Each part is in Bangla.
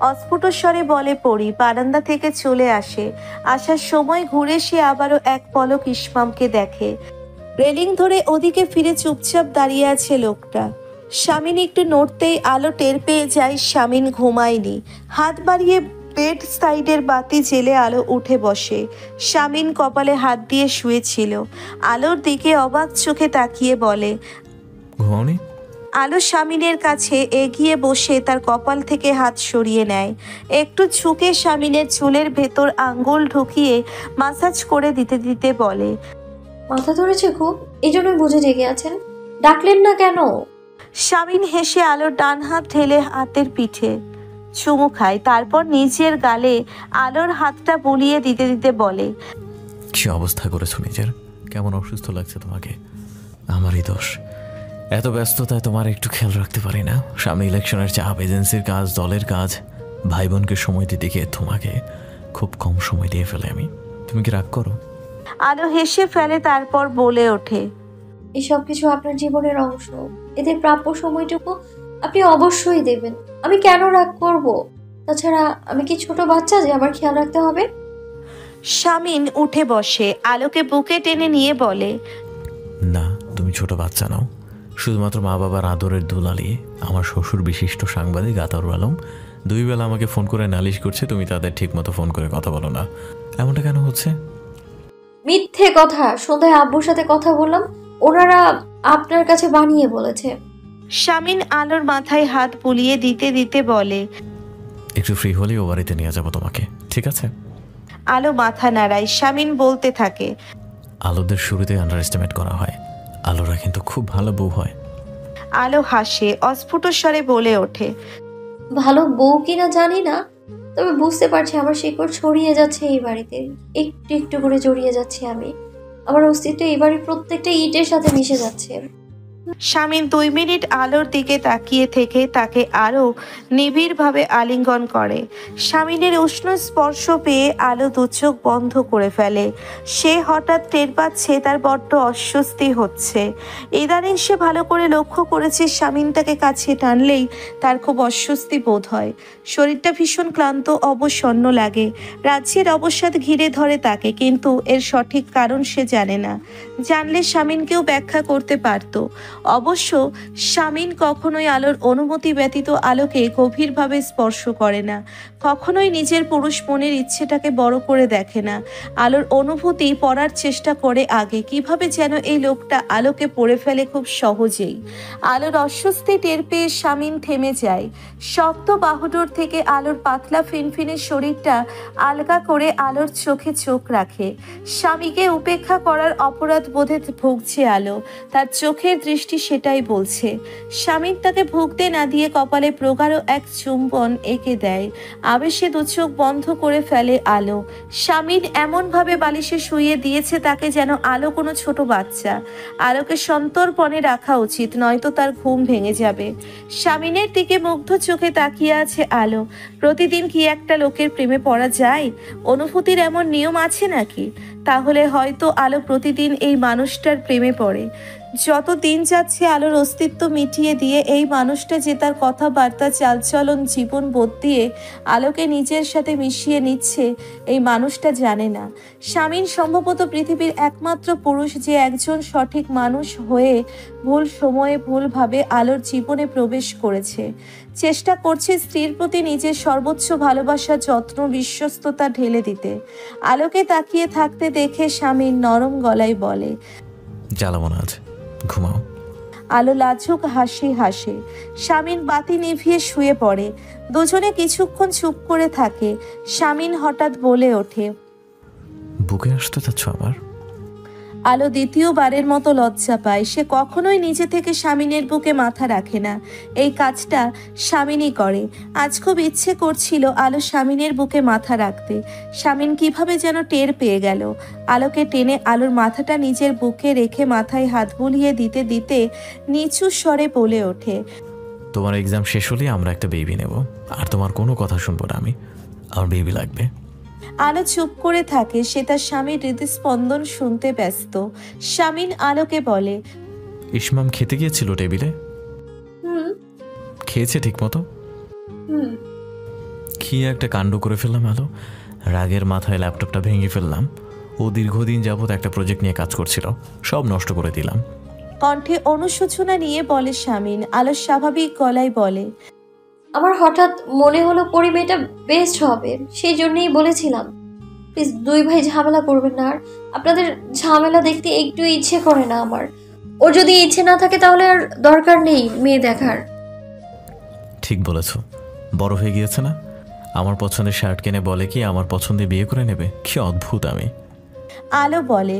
অস্ফুট স্বরে বলে পড়ি। বারান্দা থেকে চলে আসে। আসার সময় ঘুরে সে আবারও এক পলক ইসমামকে দেখে। রেলিং ধরে ওদিকে ফিরে চুপচাপ দাঁড়িয়ে আছে লোকটা। স্বামীন একটু নড়তেই আলো টের পেয়ে যায় স্বামীন ঘুমায়নি। হাত বাড়িয়ে বেড সাইডের বাতি জেলে আলো উঠে বসে। স্বামীন কপালে হাত দিয়ে শুয়েছিল। আলোর দিকে অবাক চোখে তাকিয়ে বলে, ঘুমাওনি? আলো স্বামীনের কাছে এগিয়ে বসে তার কপাল থেকে হাত সরিয়ে নেয়। একটু ঝুঁকে স্বামীনের চুলের ভেতর আঙ্গুল ঢুকিয়ে মাসাজ করে দিতে দিতে বলে, মাথা ধরেছে খুব, এই জন্যই বুঝে জেগে আছেন, ডাকলেন না কেন? স্বামীন হেসে আলোর ডান হাত ঢেলে হাতের পিঠে চুমু খায়, তারপর নিজের গালে আলোর হাতটা বুলিয়ে দিতে দিতে বলে, কি অবস্থা করেছো নিজের? কেমন অসুস্থ লাগছে তোমাকে? আমারই দোষ, এত ব্যস্ততায় তোমার একটু খেয়াল রাখতে পারি না। সামনে ইলেকশনের চাপ, এজেন্সির কাজ, দলের কাজ, ভাই বোনকে সময় দিতে গিয়ে তোমাকে খুব কম সময় দিয়ে ফেলে আমি। তুমি কি রাগ করো? আলো হেসে ফেলে, তারপর বলে ওঠে, এসব কিছু আপনার জীবনের অংশ, এদের প্রাপ্য সময়টুকু আপনি অবশ্যই দেবেন। আমি কেন রাগ করব? তাছাড়া আমি কি ছোট বাচ্চা যে আমার খেয়াল রাখতে হবে? স্বামীন উঠে বসে আলোকে বুকে টেনে নিয়ে বলে, না, তুমি ছোট বাচ্চা নাও, শুধুমাত্র মা বাবার আদরের দুলালি। আমার শ্বশুর বিশিষ্ট সাংবাদিক আতাউর আলম 2 বেলা আমাকে ফোন করে নালিশ করছে তুমি তাদের ঠিক মতো ফোন করে কথা বলো না। এমনটা কেন হচ্ছে? মিথ্যে কথা। সন্ধ্যায় আব্বুর সাথে কথা বললাম, ওনারা আপনার কাছে বানিয়ে বলেছে। স্বামীন আলোর মাথায় হাত বুলিয়ে দিতে দিতে বলে, একটু ফ্রি হলেই ও বাড়িতে নিয়ে যাবো তোমাকে, ঠিক আছে? আলো মাথা নাড়ায়। স্বামীন বলতে থাকে, আলোদের শুরুতে আন্ডার এস্টিমেট করা হয়, আলোরা কিন্তু খুব ভালো বউ হয়। আলো হাসে, অস্ফুট স্বরে বলে ওঠে, ভালো বউ কিনা জানি না, তবে বুঝতে পারছি আমার শিকড় ছড়িয়ে যাচ্ছে এই বাড়িতে, একটু একটু করে জড়িয়ে যাচ্ছি আমি। আমার অস্তিত্ব এই বাড়ির প্রত্যেকটা ইটের সাথে মিশে যাচ্ছে। স্বামীন 2 মিনিট আলোর দিকে তাকিয়ে থেকে তাকে আরো নিবিড়ভাবে আলিঙ্গন করে। স্বামীনের উষ্ণ স্পর্শ পেয়ে আলো 2 চোখ বন্ধ করে ফেলে। সে হঠাৎ টের পাচ্ছে তার বড্ড অস্বস্তি হচ্ছে। ইদানিং সে ভালো করে লক্ষ্য করেছে স্বামীন তাকে কাছে টানলেই তার খুব অস্বস্তি বোধ হয়। শরীরটা ভীষণ ক্লান্ত, অবসন্ন লাগে। রাজ্যের অবসাদ ঘিরে ধরে তাকে, কিন্তু এর সঠিক কারণ সে জানে না। জানলে স্বামীনকেও ব্যাখ্যা করতে পারত। অবশ্য স্বামীন কখনোই আলোর অনুমতি ব্যতীত আলোকে গভীরভাবে স্পর্শ করে না, কখনোই নিজের পুরুষ মনের ইচ্ছেটাকে বড় করে দেখে না। আলোর অনুভূতি পড়ার চেষ্টা করে আগে, কিভাবে যেন এই লোকটা আলোকে পড়ে ফেলে খুব সহজেই। আলোর অস্বস্তি টের পেয়ে স্বামীন থেমে যায়। শক্ত বাহুডোর থেকে আলোর পাতলা ফিনফিনে শরীরটা আলগা করে আলোর চোখে চোখ রাখে। স্বামীকে উপেক্ষা করার অপরাধ বোধে ভুগছে আলো, তার চোখের দৃষ্টি সেটাই বলছে। স্বামীর তাকে ভুগতে না দিয়ে কপালে প্রগাঢ় এক চুম্বন এঁকে দেয়। আবেশে 2 চোখ বন্ধ করে ফেলে আলো। স্বামীর এমনভাবে বালিশে শুইয়ে দিয়েছে তাকে যেন আলো কোনো ছোট বাচ্চা। আলোকে সন্তর্পণে রাখা উচিত, নয়তো তার ঘুম ভেঙে যাবে। স্বামীনের দিকে মুগ্ধ চোখে তাকিয়ে আছে আলো। প্রতিদিন কি একটা লোকের প্রেমে পড়া যায়? অনুভূতির এমন নিয়ম আছে নাকি? তাহলে হয়তো আলো প্রতিদিন এই মানুষটার প্রেমে পড়ে। যত দিন যাচ্ছে আলোর অস্তিত্ব মিটিয়ে দিয়ে এই মানুষটা যে তার কথাবার্তা, চালচলন, জীবন বোধ দিয়ে আলোকে নিজের সাথে মিশিয়ে নিচ্ছে, এই মানুষটা জানে না। স্বামীন সম্ভবত পৃথিবীর একমাত্র পুরুষ যে একজন সঠিক মানুষ হয়ে ভুল সময়ে ভুলভাবে আলোর জীবনে প্রবেশ করেছে। চেষ্টা করছে স্ত্রীর প্রতি নিজের সর্বোচ্চ ভালোবাসা, যত্ন, বিশ্বস্ততা ঢেলে দিতে। আলোকে তাকিয়ে থাকতে দেখে স্বামীন নরম গলায় বলে, জ্বালাবো না আজ, ঘুমাও। আলো লাজুক হাসি হাসে। স্বামীন বাতি নিভিয়ে শুয়ে পড়ে। দুজনে কিছুক্ষণ চুপ করে থাকে। স্বামীন হঠাৎ বলে ওঠে, বুকে আসতে চাচ্ছ আবার? আলো দ্বিতীয়বারের মতো লজ্জা পায়। সে কখনোই নিজে থেকে স্বামীনের বুকে মাথা রাখে না, এই কাজটা স্বামীনই করে। আজ খুব ইচ্ছে করছিল আলো স্বামীনের বুকে মাথা রাখতে। স্বামীন কিভাবে যেন টের পেয়ে গেল। আলোকে টেনে আলোর মাথাটা নিজের বুকে রেখে মাথায় হাত বুলিয়ে দিতে দিতে নিচু স্বরে বলে ওঠে, তোমার এক্সাম শেষ হলে আমরা একটা বেবি নেব, আর তোমার কোনো কথা শুনবো না আমি। আমার বেবি লাগবে। আলো চুপ করে থাকে। সে তার স্বামীর হৃদস্পন্দন শুনতে ব্যস্ত। স্বামীন আলোকে বলে, ইসমাম খেতে গিয়েছিল টেবিলে? হুম খেয়েছে ঠিক মতো? হুম কি একটা কাণ্ড করে ফেললাম আলো, রাগের মাথায় ল্যাপটপটা ভেঙে ফেললাম। ও দীর্ঘদিন যাবৎ একটা প্রজেক্ট নিয়ে কাজ করছিল, সব নষ্ট করে দিলাম। কণ্ঠে অনুশোচনা নিয়ে বলে শামিন। আলো স্বাভাবিক গলায় বলে, আমার হঠাৎ মনে হলো পরিবেশটা বেস্ট হবে, সেই জন্যই বলেছিলাম প্লিজ 2 ভাই ঝামেলা করবেন না। আর আপনাদের ঝামেলা দেখতে একটু ইচ্ছে করে না আমার। ওর যদি ইচ্ছে না থাকে তাহলে আর দরকার নেই মেয়ে দেখার। ঠিক বলেছ, বড় হয়ে গিয়েছে না? আমার পছন্দের শার্ট কিনে বলে কি আমার পছন্দে বিয়ে করে নেবে। কি অদ্ভুত আমি। আলো বলে,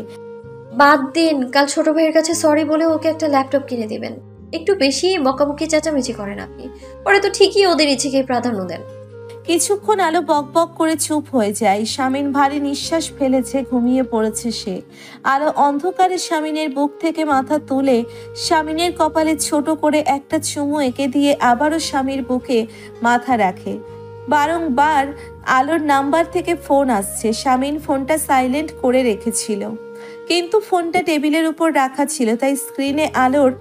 বাদ দিন, কাল ছোট ভাইয়ের কাছে সরি বলে ওকে একটা ল্যাপটপ কিনে দিবেন। একটু বেশি বকাবকি চেঁচামেচি করেন আপনি, পরে তো ঠিকই ওদের ইচ্ছেকেই প্রাধান্য দেন। কিছুক্ষণ আলো বক বক করে চুপ হয়ে যায়। শামিন ভারী নিঃশ্বাস ফেলেছে, ঘুমিয়ে পড়েছে সে। আলো অন্ধকারে শামিনের বুক থেকে মাথা তুলে শামিনের কপালে ছোট করে একটা চুমু এঁকে দিয়ে আবারও স্বামীর বুকে মাথা রাখে। বারংবার আলোর নাম্বার থেকে ফোন আসছে। শামিন ফোনটা সাইলেন্ট করে রেখেছিল, কিন্তু ফোনটা টেবিলের উপর রাখা ছিল, তাই স্ক্রিনে আলোর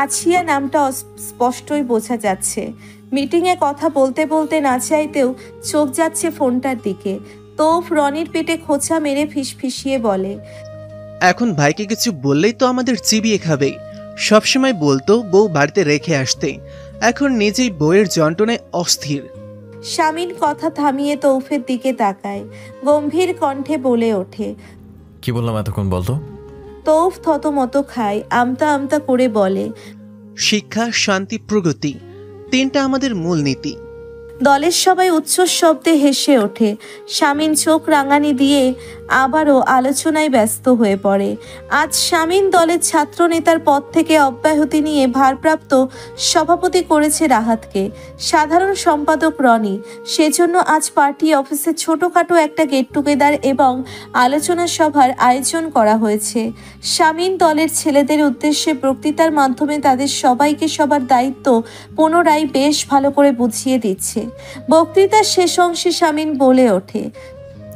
আছিয়া নামটা স্পষ্টই বোঝা যাচ্ছে। মিটিংয়ে কথা বলতে বলতে না চাইতেও চোখ যাচ্ছে ফোনটার দিকে। তৌফ রনির পেটে খোঁচা মেরে ফিসফিসিয়ে বলে, এখন ভাইকে কিছু বললেই তো আমাদের চিবিয়ে খাবে। সবসময় বলতো বউ বাড়িতে রেখে আসতে, এখন নিজেই বউয়ের যন্ত্রণায় অস্থির। শামিন কথা থামিয়ে তৌফের দিকে তাকায়, গম্ভীর কণ্ঠে বলে ওঠে। কি বললাম এতক্ষণ বলতো? তৌফ থতমত খায়, আমতা আমতা করে বলে, শিক্ষা, শান্তি, প্রগতি, 3টা আমাদের মূলনীতি। দলের সবাই উচ্চ শব্দে হেসে ওঠে। শামিন চোখ রাঙানি দিয়ে আবারও আলোচনায় ব্যস্ত হয়ে পড়ে। আজ শামিন দলের ছাত্র নেতার পদ থেকে অব্যাহতি নিয়ে ভারপ্রাপ্ত সভাপতি করেছে রাহাতকে, সাধারণ সম্পাদক রনি। সেজন্য আজ পার্টি অফিসে ছোটখাটো একটা গেট টুগেদার এবং আলোচনা সভার আয়োজন করা হয়েছে। শামিন দলের ছেলেদের উদ্দেশ্যে বক্তৃতার মাধ্যমে তাদের সবাইকে সবার দায়িত্ব পুনরায় বেশ ভালো করে বুঝিয়ে দিচ্ছে। বক্তৃতার শেষ অংশে শামিন বলে ওঠে,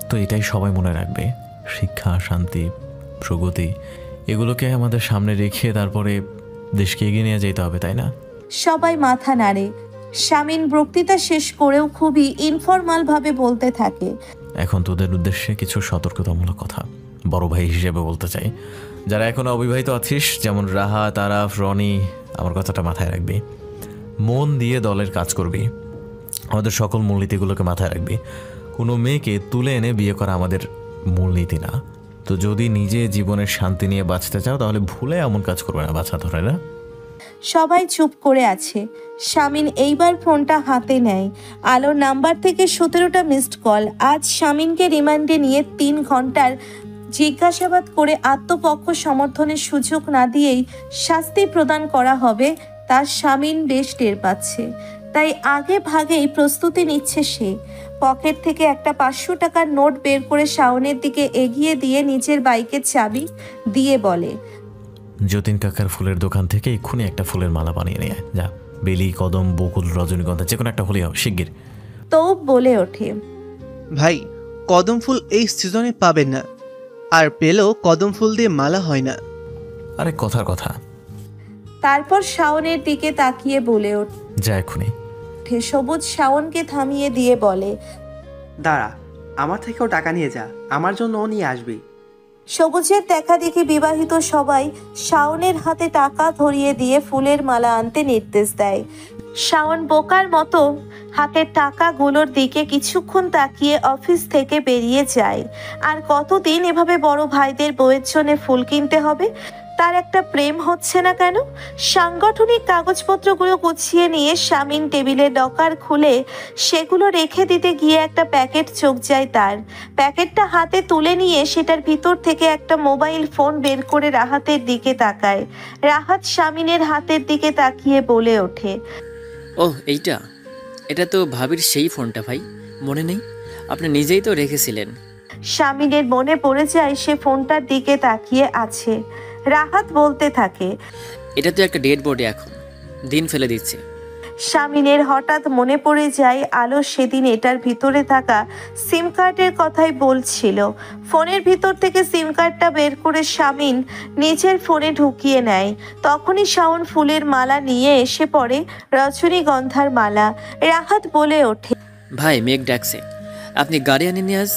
তো এটাই সবাই মনে রাখবে, শিক্ষা, শান্তি, প্রগতি, এগুলোকে আমাদের সামনে রেখে তারপরে দেশকে এগিয়ে নিয়ে যেতে হবে, তাই না? সবাই মাথা নাড়ে। শামিন বক্তৃতা শেষ করেও খুবই ইনফরমাল ভাবে বলতে থাকে, এখন তোদের উদ্দেশ্যে কিছু সতর্কতামূলক কথা বড় ভাই হিসেবে বলতে চাই। যারা এখনো অবিবাহিত আছিস, যেমন রাহা, তারাফ, রনি, আমার কথাটা মাথায় রাখবি। মন দিয়ে দলের কাজ করবি, আমাদের সকল মূলনীতিগুলোকে মাথায় রাখবি। কোনো মেয়েকে তুলে এনে বিয়ে করা আমাদের মূলনীতি না। তো যদি নিজে জীবনের শান্তি নিয়ে বাঁচতে চাও তাহলে ভুলে এমন কাজ করবে না, বাছা ধরে না। সবাই চুপ করে আছে। শামিন এইবার ফোনটা হাতে নেয়। আলোর নাম্বার থেকে 17টা মিসড কল। আজ শামিনকে রিমান্ডে নিয়ে 3 ঘন্টার জিজ্ঞাসাবাদ করে আত্মপক্ষ সমর্থনের সুযোগ না দিয়েই শাস্তি প্রদান করা হবে, তার শামিন বেশ টের পাচ্ছে। তাই আগে ভাগেই প্রস্তুতি নিচ্ছে সে। পকেট থেকে একটা 500 টাকার নোট বের করে শাওনের দিকে এগিয়ে দিয়ে নিজের বাইকের চাবি দিয়ে বলে, যতীন কাকার ফুলের দোকান থেকে এক্ষুনি একটা ফুলের মালা বানিয়ে নিয়ে যা। বেলি, কদম, বকুল, রজনীগন্ধা, যে কোনো একটা হলেই হবে, শিগগির। তৌব বলে ওঠে, ভাই, কদম ফুল এই সিজনে পাবেন না, আর পেলেও কদম ফুল দিয়ে মালা হয় না। আরে কথার কথা। তারপর শাওনের দিকে তাকিয়ে বলে যা এক্ষুনি। ওঠে। সবুজ শাওনকে থামিয়ে দিয়ে বলে, দাঁড়া, আমার থেকেও টাকা নিয়ে যা, আমার জন্য ও নিয়ে আসবি। সবুজের দেখা দেখি বিবাহিত সবাই শাওনের হাতে টাকা ধরিয়ে দিয়ে ফুলের মালা আনতে নির্দেশ দেয়। শাওন বোকার মতো হাতের টাকাগুলোর দিকে কিছুক্ষণ তাকিয়ে অফিস থেকে বেরিয়ে যায়। আর কতদিন এভাবে বড় ভাইদের বউয়ের জন্য ফুল কিনতে হবে? তার একটা প্রেম হচ্ছে না কেন? সাংগঠনিক কাগজপত্রগুলো গুছিয়ে নিয়ে শামিন টেবিলের লকার খুলে সেগুলো রেখে দিতে গিয়ে একটা প্যাকেট চোখ যায় তার। প্যাকেটটা হাতে তুলে নিয়ে সেটার ভিতর থেকে একটা মোবাইল ফোন বের করে রাহাতের দিকে তাকায়। রাহাত শামিনের হাতের দিকে তাকিয়ে বলে ওঠে, ওহ, এটা তো ভাবির সেই ফোনটা ভাই, মনে নেই? আপনি নিজেই তো রেখেছিলেন। শামিনের মনে পড়ে যায় সে ফোনটার দিকে তাকিয়ে আছে। রাহাত বলতে থাকে, এটা তো একটা ডেড বডি, এখন দিন ফেলে দিচ্ছে। শামিনের হঠাৎ মনে পড়ে যায় আলো সেদিন এটার ভিতরে থাকা সিম কার্ডের কথাই বলছিল। ফোনের ভিতর থেকে সিম কার্ডটা বের করে শামিন নিজের ফোনে ঢুকিয়ে নেয়। তখনই শাওন ফুলের মালা নিয়ে এসে পড়ে, রজনীগন্ধার মালা। রাহাত বলে ওঠে, ভাই মেঘ ডাকছে, আপনি গাড়ি আনে নিয়ে আজ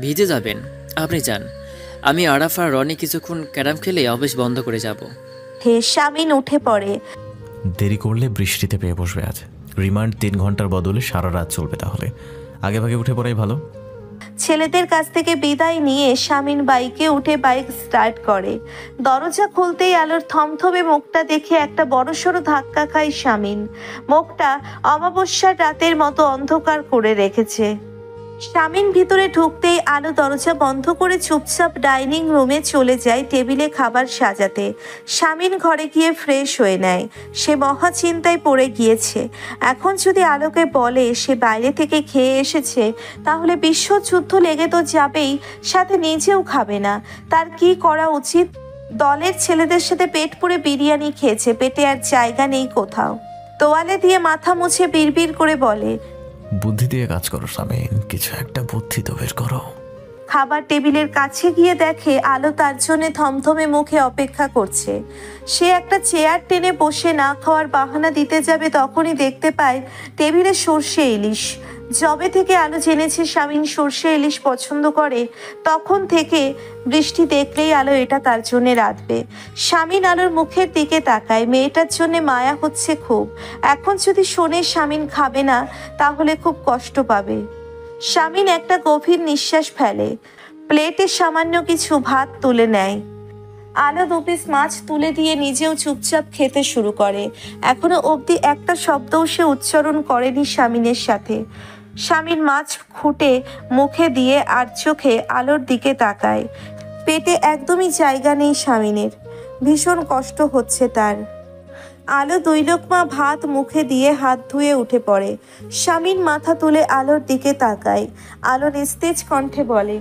ভিজে যাবেন। আপনি যান, আমি আরাফ আর রনি কিছুক্ষণ ক্যারাম খেলে অফিস বন্ধ করে যাব। শামিন উঠে পড়ে। দেরি করলে বৃষ্টিতে পেয়ে বসবে আজ। রিমান্ড 3 ঘন্টার বদলে সারা রাত চলবে, তাহলে আগে ভাগে উঠে পড়াই ভালো। ছেলেদের কাছ থেকে বিদায় নিয়ে শামিন বাইকে উঠে বাইক স্টার্ট করে। দরজা খুলতেই আলোর থমথমে মুখটা দেখে একটা বড়সড় ধাক্কা খায় শামিন। মুখটা অমাবস্যার রাতের মতো অন্ধকার করে রেখেছে। শামিন ভিতরে ঢুকতেই আলো দরজা বন্ধ করে চুপচাপ ডাইনিং রুমে চলে যায় টেবিলে খাবার সাজাতে। শামিন ঘরে গিয়ে ফ্রেশ হয়ে নেয়। সে মহা চিন্তায় পড়ে গিয়েছে। এখন যদি আলোকে বলে সে বাইরে থেকে খেয়ে এসেছে, তাহলে বিশ্বযুদ্ধ লেগে তো যাবেই, সাথে নিজেও খাবে না। তার কি করা উচিত? দলের ছেলেদের সাথে পেট পুরে বিরিয়ানি খেয়েছে, পেটে আর জায়গা নেই কোথাও। তোয়ালে দিয়ে মাথা মুছে বিড়বিড় করে বলে, বুদ্ধি দিয়ে কাজ করো শামিন, কিছু একটা বুদ্ধি তো বের করো। খাবার টেবিলের কাছে গিয়ে দেখে আলো তার জন্য থমথমে মুখে অপেক্ষা করছে। সে একটা চেয়ার টেনে বসে না খাওয়ার বাহানা দিতে যাবে, তখনই দেখতে পায় টেবিলে সর্ষে ইলিশ। যবে থেকে আলো জেনেছে শামিন সর্ষে ইলিশ পছন্দ করে, তখন থেকে বৃষ্টি দেখলেই আলো এটা তার জন্য রাঁধবে। শামিন আলোর মুখের দিকে তাকায়, মেয়েটার জন্য মায়া হচ্ছে খুব। এখন যদি শোনে শামিন খাবে না, তাহলে খুব কষ্ট পাবে। শামিন একটা গভীর নিঃশ্বাস ফেলে, প্লেটে সামান্য কিছু ভাত তুলে নেয়। আলো 2 পিস মাছ তুলে দিয়ে নিজেও চুপচাপ খেতে শুরু করে। এখনো অবধি একটা শব্দও সে উচ্চারণ করেনি শামিনের সাথে। শামিন মাছ খুঁটে মুখে দিয়ে আর চোখে আলোর দিকে তাকায়। পেটে একদমই জায়গা নেই শামিনের, ভীষণ কষ্ট হচ্ছে তার। আলো 2 লোকমা ভাত মুখে দিয়ে হাত ধুয়ে উঠে পড়ে। শামিন মাথা তুলে আলোর দিকে তাকায়। আলো নিস্তেজ কণ্ঠে বলে,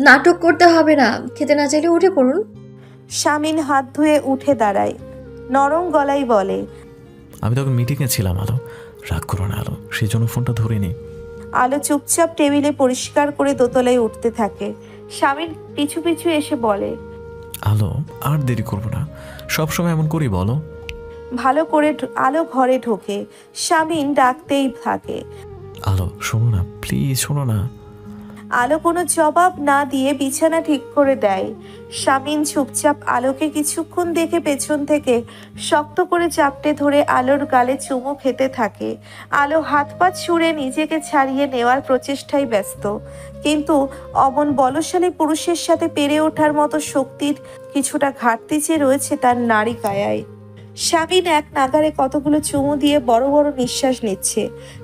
নাটক করতে হবে না, খেতে না চাইলে উঠে পড়ুন। শামিন হাত ধুয়ে উঠে দাঁড়ায়, নরম গলায় বলে, আমি তখন মিটিংয়ে ছিলাম আলো, রাগ করো না আলো, সেই জন্য ফোনটা ধরিনি। আলো চুপচাপ টেবিলে পরিষ্কার করে দোতলায় উঠতে থাকে। শামিন পিছু পিছু এসে বলে, আলো আর দেরি করবো না, সবসময় এমন করি বলো। ভালো করে আলো ঘরে ঢোকে। শামিন ডাকতেই থাকে, আলো শোনো না, প্লিজ শোনো না। আলো কোনো জবাব না দিয়ে বিছানা ঠিক করে দেয়। শামিন চুপচাপ আলোকে কিছুক্ষণ দেখে পেছন থেকে শক্ত করে চাপটে ধরে আলোর গালে চুমু খেতে থাকে। আলো হাত পা ছুঁড়ে নিজেকে ছাড়িয়ে নেওয়ার প্রচেষ্টায় ব্যস্ত, কিন্তু অমন বলশালী পুরুষের সাথে পেরে ওঠার মতো শক্তির কিছুটা ঘাটতি যে রয়েছে তার নারী কায়ায়। শামিন এক নাগারে কতগুলো চুমু দিয়ে বড় বড় নিঃশ্বাস নিচ্ছে,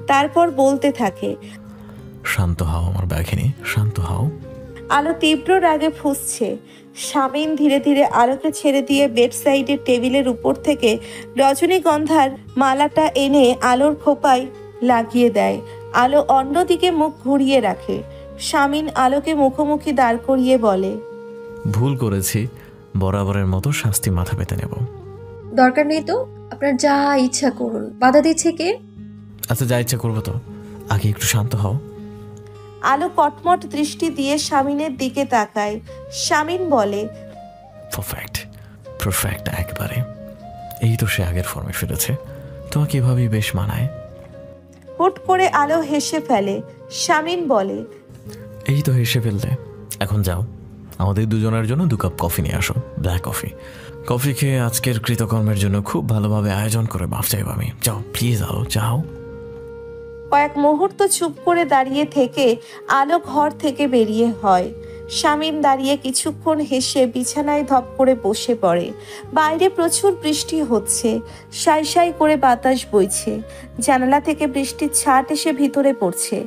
তারপর বলতে থাকে, শান্ত হও আমার বাঘিনী, শান্ত হও। আলো তীব্র রাগে ফুঁসছে। শামিন ধীরে ধীরে আলোকে ছেড়ে দিয়ে বেড সাইডের টেবিলের উপর থেকে রজনীগন্ধার মালাটা এনে আলোর খোপায় লাগিয়ে দেয়। আলো অন্যদিকে মুখ ঘুরিয়ে রাখে। শামিন আলোকে মুখোমুখি দাঁড় করিয়ে বলে, ভুল করেছি, বরাবরের মতো শাস্তি মাথা পেতে নেব। দরকার নেই তো, আপনার যা ইচ্ছা করুন, বাধা দিচ্ছে কে? আচ্ছা যা ইচ্ছা করবো তো, আগে একটু শান্ত হও। আলো কটমট দৃষ্টি দিয়ে শামিনের দিকে তাকায়। শামিন বলে, পারফেক্ট, পারফেক্ট একবারে। এই তো সে আগের ফর্মে ফিরেছে, তোমাকে এভাবেই বেশ মানায়। হুট করে আলো হেসে ফেলে। শামিন বলে, এই তো হেসে ফেললে, এখন যাও, আমাদের দুজনের জন্য 2 কাপ কফি নিয়ে আসো, ব্ল্যাক কফি। কফি খেয়ে আজকের কৃতকর্মের জন্য খুব ভালোভাবে আয়োজন করে মাফ চাইব আমি। যাও প্লিজ আলো, যাও। কয়েক মুহূর্ত চুপ করে দাঁড়িয়ে থেকে আলো ঘর থেকে বেরিয়ে হয়। শামিন দাঁড়িয়ে কিছুক্ষণ হেসে বিছানায় ধপ করে বসে পড়ে। বাইরে প্রচুর বৃষ্টি হচ্ছে, সাই সাই করে বাতাস বইছে। জানালা থেকে বৃষ্টির ছাট এসে ভিতরে পড়ছে।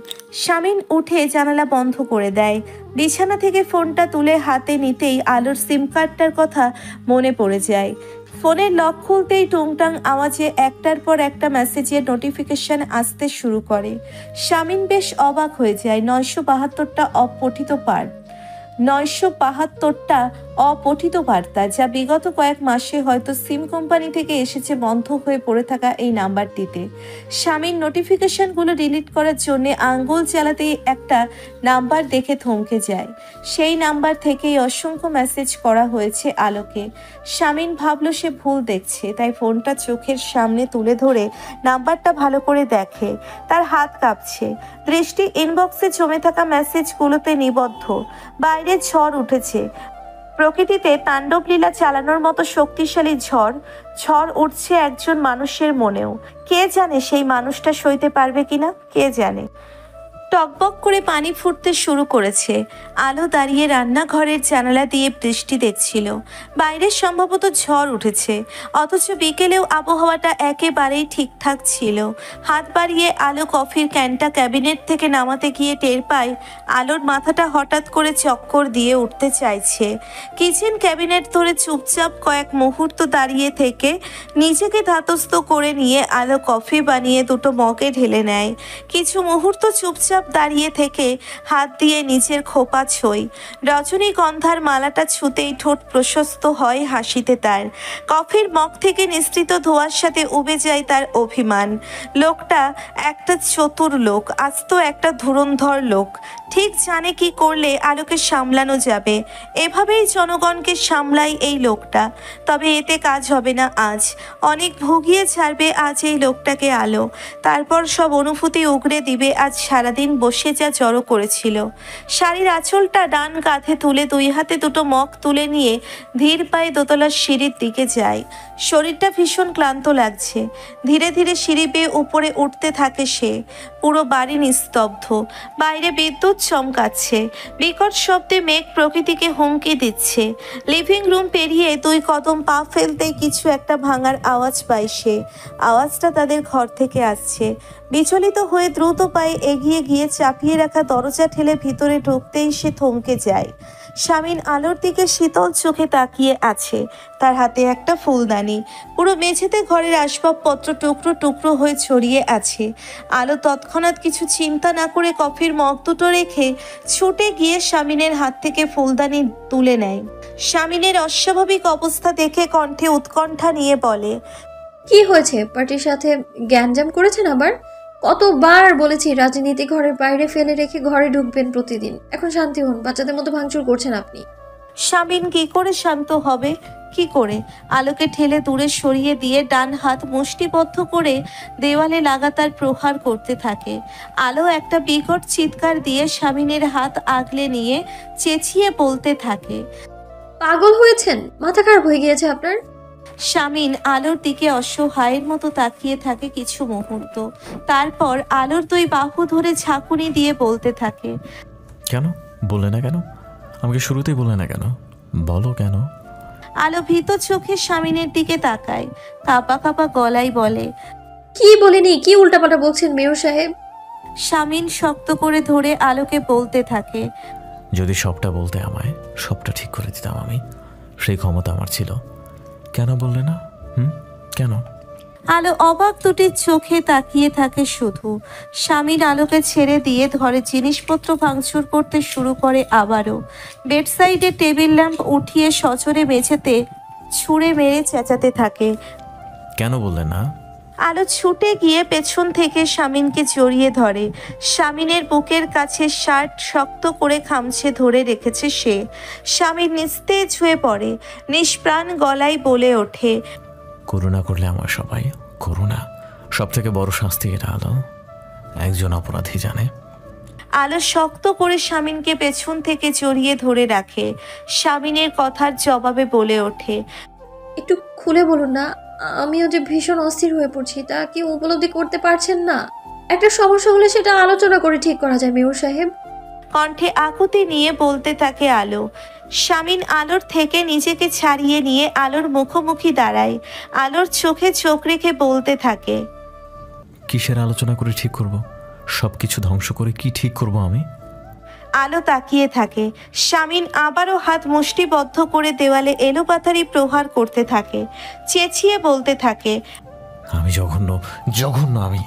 শামিন উঠে জানালা বন্ধ করে দেয়। বিছানা থেকে ফোনটা তুলে হাতে নিতেই আলোর সিম কার্ডটার কথা মনে পড়ে যায়। ফোনের লক খুলতেই টুংটাং আওয়াজে একটার পর একটা মেসেজের নোটিফিকেশন আসতে শুরু করে। শামিন বেশ অবাক হয়ে যায়। 972টা অপঠিত পার, 972টা অপঠিত বার্তা, যা বিগত কয়েক মাসে হয়তো সিম কোম্পানি থেকে এসেছে বন্ধ হয়ে পড়ে থাকা এই নাম্বারটিতে। স্বামীর নোটিফিকেশনগুলো ডিলিট করার জন্য আঙ্গুল চালাতেই একটা নাম্বার দেখে থমকে যায়। সেই নাম্বার থেকেই অসংখ্য মেসেজ করা হয়েছে আলোকে। স্বামীন ভাবল সে ভুল দেখছে, তাই ফোনটা চোখের সামনে তুলে ধরে নাম্বারটা ভালো করে দেখে। তার হাত কাঁপছে, দৃষ্টি ইনবক্সে জমে থাকা মেসেজগুলোতে নিবদ্ধ। বাইরে ঝড় উঠেছে, প্রকৃতিতে তাণ্ডবলীলা চালানোর মতো শক্তিশালী ঝড় উঠছে একজন মানুষের মনেও। কে জানে সেই মানুষটা সইতে পারবে কিনা, কে জানে। টকবক করে পানি ফুটতে শুরু করেছে। আলো দাঁড়িয়ে রান্নাঘরের জানালা দিয়ে বৃষ্টি দেখছিল। বাইরে সম্ভবত ঝড় উঠেছে, অথচ বিকেলেও আবহাওয়াটা একেবারেই ঠিকঠাক ছিল। হাত বাড়িয়ে আলো কফির ক্যানটা ক্যাবিনেট থেকে নামাতে গিয়ে টের পায় আলোর মাথাটা হঠাৎ করে চক্কর দিয়ে উঠতে চাইছে। কিচেন ক্যাবিনেট ধরে চুপচাপ কয়েক মুহূর্ত দাঁড়িয়ে থেকে নিজেকে ধাতস্থ করে নিয়ে আলো কফি বানিয়ে দুটো মগে ঢেলে নেয়। কিছু মুহূর্ত চুপচাপ দাঁড়িয়ে থেকে হাত দিয়ে নিচের খোপা ছোঁয়। রজনীগন্ধার মালাটা ছুতেই ঠোঁট প্রশস্ত হয় হাসিতে তার। কফির মগ থেকে নিঃসৃত ধোঁয়ার সাথে উবে যায় তার অভিমান। লোকটা একটা চতুর লোক, আস্ত একটা ধুরন্ধর লোক। ঠিক জানে কি করলে আলোকে সামলানো যাবে। এভাবেই জনগণকে সামলায় এই লোকটা। তবে এতে কাজ হবে না আজ। অনেক ভুগিয়ে ছাড়বে আজ এই লোকটাকে আলো। তারপর সব অনুভূতি উগড়ে দিবে আজ সারাদিন বসে যা জড়ো করেছিল। শাড়ির আঁচলটা ডান কাঁধে তুলে দুই হাতে দুটো মগ তুলে নিয়ে ধীর পায়ে দোতলার সিঁড়ির দিকে যায়। শরীরটা ভীষণ ক্লান্ত লাগছে। ধীরে ধীরে সিঁড়ি বেয়ে উপরে উঠতে থাকে সে। পুরো বাড়ি নিস্তব্ধ, বাইরে বিদ্যুৎ চমকাচ্ছে। বিকট শব্দে মেঘ প্রকৃতিকে হুমকি দিচ্ছে। লিভিং রুম পেরিয়ে 2 কদম পা ফেলতে কিছু একটা ভাঙার আওয়াজ পায় সে। আওয়াজটা তাদের ঘর থেকে আসছে। বিচলিত হয়ে দ্রুত পায়ে এগিয়ে গিয়ে চাপিয়ে রাখা দরজা ঠেলে ভিতরে ঢুকতেই সে থমকে যায়। স্বামীন আলোর দিকে শীতল চোখে তাকিয়ে আছে। তার হাতে একটা ফুলদানি। পুরো মেঝেতে ঘরের আসবাবপত্র টুকরো টুকরো হয়ে ছড়িয়ে আছে। আলো তৎক্ষণাৎ কিছু চিন্তা না করে কফির মগ দুটো রেখে ছুটে গিয়ে স্বামীনের হাত থেকে ফুলদানি তুলে নেয়। স্বামীনের অস্বাভাবিক অবস্থা দেখে কণ্ঠে উৎকণ্ঠা নিয়ে বলে, কি হয়েছে? পার্টির সাথে গ্যাঞ্জাম করেছেন আবার? কতবার বলেছি রাজনীতি ঘরের বাইরে ফেলে রেখে ঘরে ঢুকবেন প্রতিদিন। এখন শান্তি হন, বাচ্চাদের মতো ভাঙচুর করছেন আপনি। স্বামীন কি করে শান্ত হবে? কি করে? আলোকে ঠেলে দূরে সরিয়ে দিয়ে ডান হাত মুষ্টিবদ্ধ করে দেওয়ালে লাগাতার প্রহার করতে থাকে। আলো একটা বিকট চিৎকার দিয়ে স্বামীনের হাত আগলে নিয়ে চেঁচিয়ে বলতে থাকে, পাগল হয়েছেন? মাথা খারাপ হয়ে গিয়েছে আপনার? স্বামীন আলোর দিকে অসহায়ের মতো তাকিয়ে থাকে কিছু মুহূর্ত। তারপর আলোর 2 বাহু ধরে ঝাঁকুনি দিয়ে বলতে থাকে, কেন বললে না কেন? আমাকে শুরুতেই বললে না কেন? বলো কেন? আলো ভীত চোখে স্বামীনের দিকে তাকায়, কাঁপা কাঁপা গলায় বলে, কি বলিনি? কি উল্টাপাল্টা বলছেন মেয়র সাহেব? স্বামীন শক্ত করে ধরে আলোকে বলতে থাকে, যদি সবটা বলতে আমায়, সবটা ঠিক করে দিতাম আমি। সেই ক্ষমতা আমার ছিল। কেন বললে না? কেন? আলো অবাক দুটি চোখে তাকিয়ে থাকে শুধু। স্বামীন আলোকে ছেড়ে দিয়ে ঘরে জিনিসপত্র ভাঙচুর করতে শুরু করে আবারও। বেডসাইডে টেবিল ল্যাম্প উঠিয়ে সজোরে মেঝেতে ছুঁড়ে মেরে চেঁচাতে থাকে। কেন বললে না? আলো ছুটে গিয়ে পেছন থেকে স্বামীনকে জড়িয়ে ধরে। স্বামীনের বুকের কাছে শার্ট শক্ত করে খামছে ধরে রেখেছে সে। স্বামীন নিস্তেজ হয়ে পড়ে, নিষ্প্রাণ গলায় বলে ওঠে, করুণা করলে আমার সবাই করুণা। সব থেকে বড় শাস্তি এটা আলো, একজন অপরাধী জানে। আলো শক্ত করে স্বামীনকে পেছন থেকে জড়িয়ে ধরে রাখে। স্বামীনের কথার জবাবে বলে ওঠে, একটু খুলে বলুন না। আমিও যে ভীষণ অস্থির হয়ে পড়ছি, তা কি উপলব্ধি করতে পারছেন না? একটা সমস্যা হলে সেটা আলোচনা করে ঠিক করা যায় মেয়র সাহেব। কণ্ঠে আকুতি নিয়ে বলতে থাকে আলো। স্বামীন আলোর থেকে নিজেকে ছাড়িয়ে নিয়ে আলোর মুখোমুখি দাঁড়ায়। আলোর চোখে চোখ রেখে বলতে থাকে, কিসের আলোচনা করে ঠিক করব? সবকিছু ধ্বংস করে কি ঠিক করব আমি? আলো তাকিয়ে থাকে। স্বামীন আবারও হাত মুষ্টিবদ্ধ করে দেওয়ালে এলোপাথারি প্রহার করতে থাকে। চেঁচিয়ে বলতে থাকে, আমি জঘন্য, জঘন্য আমি।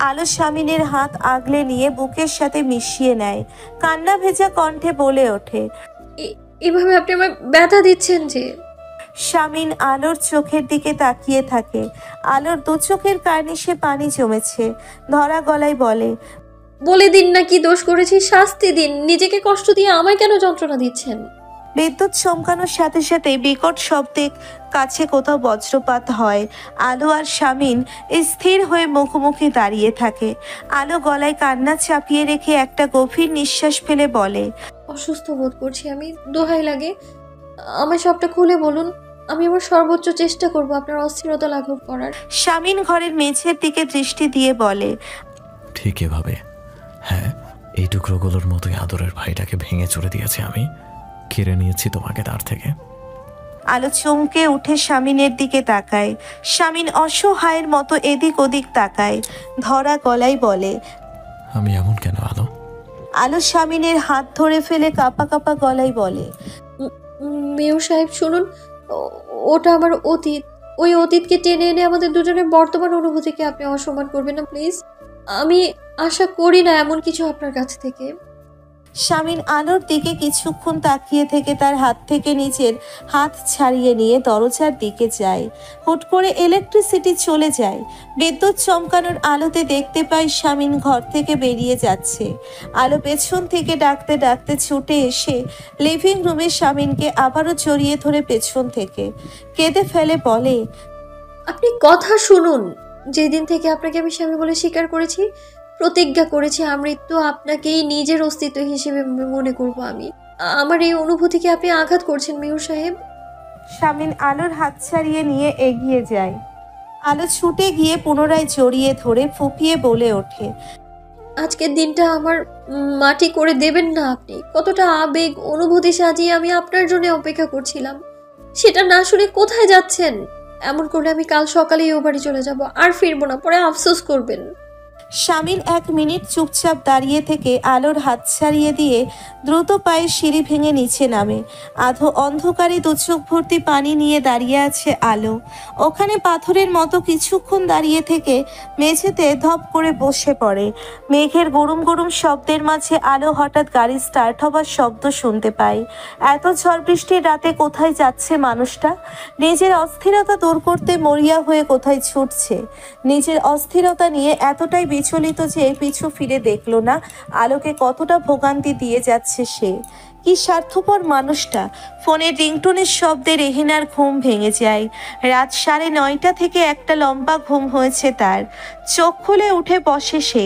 আলো স্বামীনের হাত আগলে নিয়ে বুকের সাথে মিশিয়ে নেয়। কান্না ভেজা কণ্ঠে বলে ওঠে, এভাবে আপনি আমায় ব্যথা দিচ্ছেন যে। শামিন আলোর চোখের দিকে তাকিয়ে থাকে। আলোর দু চোখের কার্নিশে পানি জমেছে। ধরা গলায় বলে, বলে দিন না কি দোষ করেছি, শাস্তি দিন। নিজেকে কষ্ট দিয়ে আমায় কেন যন্ত্রণা দিচ্ছেন? বিদ্যুৎ চমকানোর সাথে সাথে বিকট শব্দে কাছে কোথাও বজ্রপাত হয়। আলো আর শামিন স্থির হয়ে মুখোমুখি দাঁড়িয়ে থাকে। আলো গলায় কান্না চাপিয়ে রেখে একটা গভীর নিঃশ্বাস ফেলে বলে, অসুস্থ বোধ করছি আমি, দোহাই লাগে আমায় সবটা খুলে বলুন। আমি আমার সর্বোচ্চ চেষ্টা করব আপনার অস্থিরতা লাঘব করার। শামিন ঘরের মেঝের দিকে দৃষ্টি দিয়ে বলে, ঠিক এভাবে, হ্যাঁ, এই টুকরোগুলোর মতোই আদরের ভাইটাকে ভেঙে চড়ে দিয়েছি আমি, কেড়ে নিয়েছি তোমাকে তার থেকে। আলো চমকে উঠে শামিনের দিকে তাকায়। শামিন অসহায়ের মতো এদিক ওদিক তাকায়। ধরা গলায় বলে, আমি এমন কেন আলো? আলো শামিনের হাত ধরে ফেলে কাঁপা কাঁপা গলায় বলে, মেয়র সাহেব শুনুন, ওটা আমার অতীত। ওই অতীতকে টেনে এনে আমাদের দুজনের বর্তমান অনুভূতিকে আপনি অসম্মান করবেন না প্লিজ। আমি আশা করি না এমন কিছু আপনার কাছ থেকে। শামিন আলোর দিকে কিছুক্ষণ তাকিয়ে থেকে তার হাত থেকে নিজের হাত ছাড়িয়ে নিয়ে দরজার দিকে যায়। হুট করে ইলেকট্রিসিটি চলে যায়। বিদ্যুৎ চমকানোর আলোতে দেখতে পায় শামিন ঘর থেকে বেরিয়ে যাচ্ছে। আলো পেছন থেকে ডাকতে ডাকতে ছুটে এসে লিভিং রুমে শামিনকে আবারও জড়িয়ে ধরে পেছন থেকে কেঁদে ফেলে বলে, আপনি কথা শুনুন। যেদিন থেকে আপনাকে আমি স্বামী বলে স্বীকার করেছি, প্রতিজ্ঞা করেছি আমৃত্যু আপনাকেই নিজের অস্তিত্ব হিসেবে মনে করব আমি। আমার এই অনুভূতিকে আপনি আঘাত করছেন মেয়র সাহেব। শামিন আলোর হাত ছাড়িয়ে নিয়ে এগিয়ে যায়। আলো ছুটে গিয়ে পুনরায় জড়িয়ে ধরে ফুপিয়ে বলে ওঠে, আজকের দিনটা আমার মাটি করে দেবেন না আপনি। কতটা আবেগ অনুভূতি সাজিয়ে আমি আপনার জন্য অপেক্ষা করছিলাম, সেটা না শুনে কোথায় যাচ্ছেন? এমন করলে আমি কাল সকালেই ও বাড়ি চলে যাব, আর ফিরবো না, পরে আফসোস করবেন। শামিন 1 মিনিট চুপচাপ দাঁড়িয়ে থেকে আলোর হাত ছাড়িয়ে দিয়ে দ্রুত পায়ে সিঁড়ি ভেঙে নিচে নামে। আধো অন্ধকারে দু চোখ ভর্তি পানি নিয়ে দাঁড়িয়ে আছে আলো। ওখানে পাথরের মতো কিছুক্ষণ দাঁড়িয়ে থেকে মেঝেতে ধপ করে বসে পড়ে। মেঘের গরুম গরুম শব্দের মাঝে আলো হঠাৎ গাড়ি স্টার্ট হবার শব্দ শুনতে পায়। এত ঝড় বৃষ্টির রাতে কোথায় যাচ্ছে মানুষটা? নিজের অস্থিরতা দূর করতে মরিয়া হয়ে কোথায় ছুটছে? নিজের অস্থিরতা নিয়ে এতটাই বিচলিত যে পিছু ফিরে দেখলো না আলোকে কতটা ভোগান্তি দিয়ে যাচ্ছে সে। কি স্বার্থপর মানুষটা। ফোনের রিংটোনের শব্দে রেহেনার ঘুম ভেঙে যায়। রাত 9:30 থেকে একটা লম্বা ঘুম হয়েছে তার। চোখ খুলে উঠে বসে সে।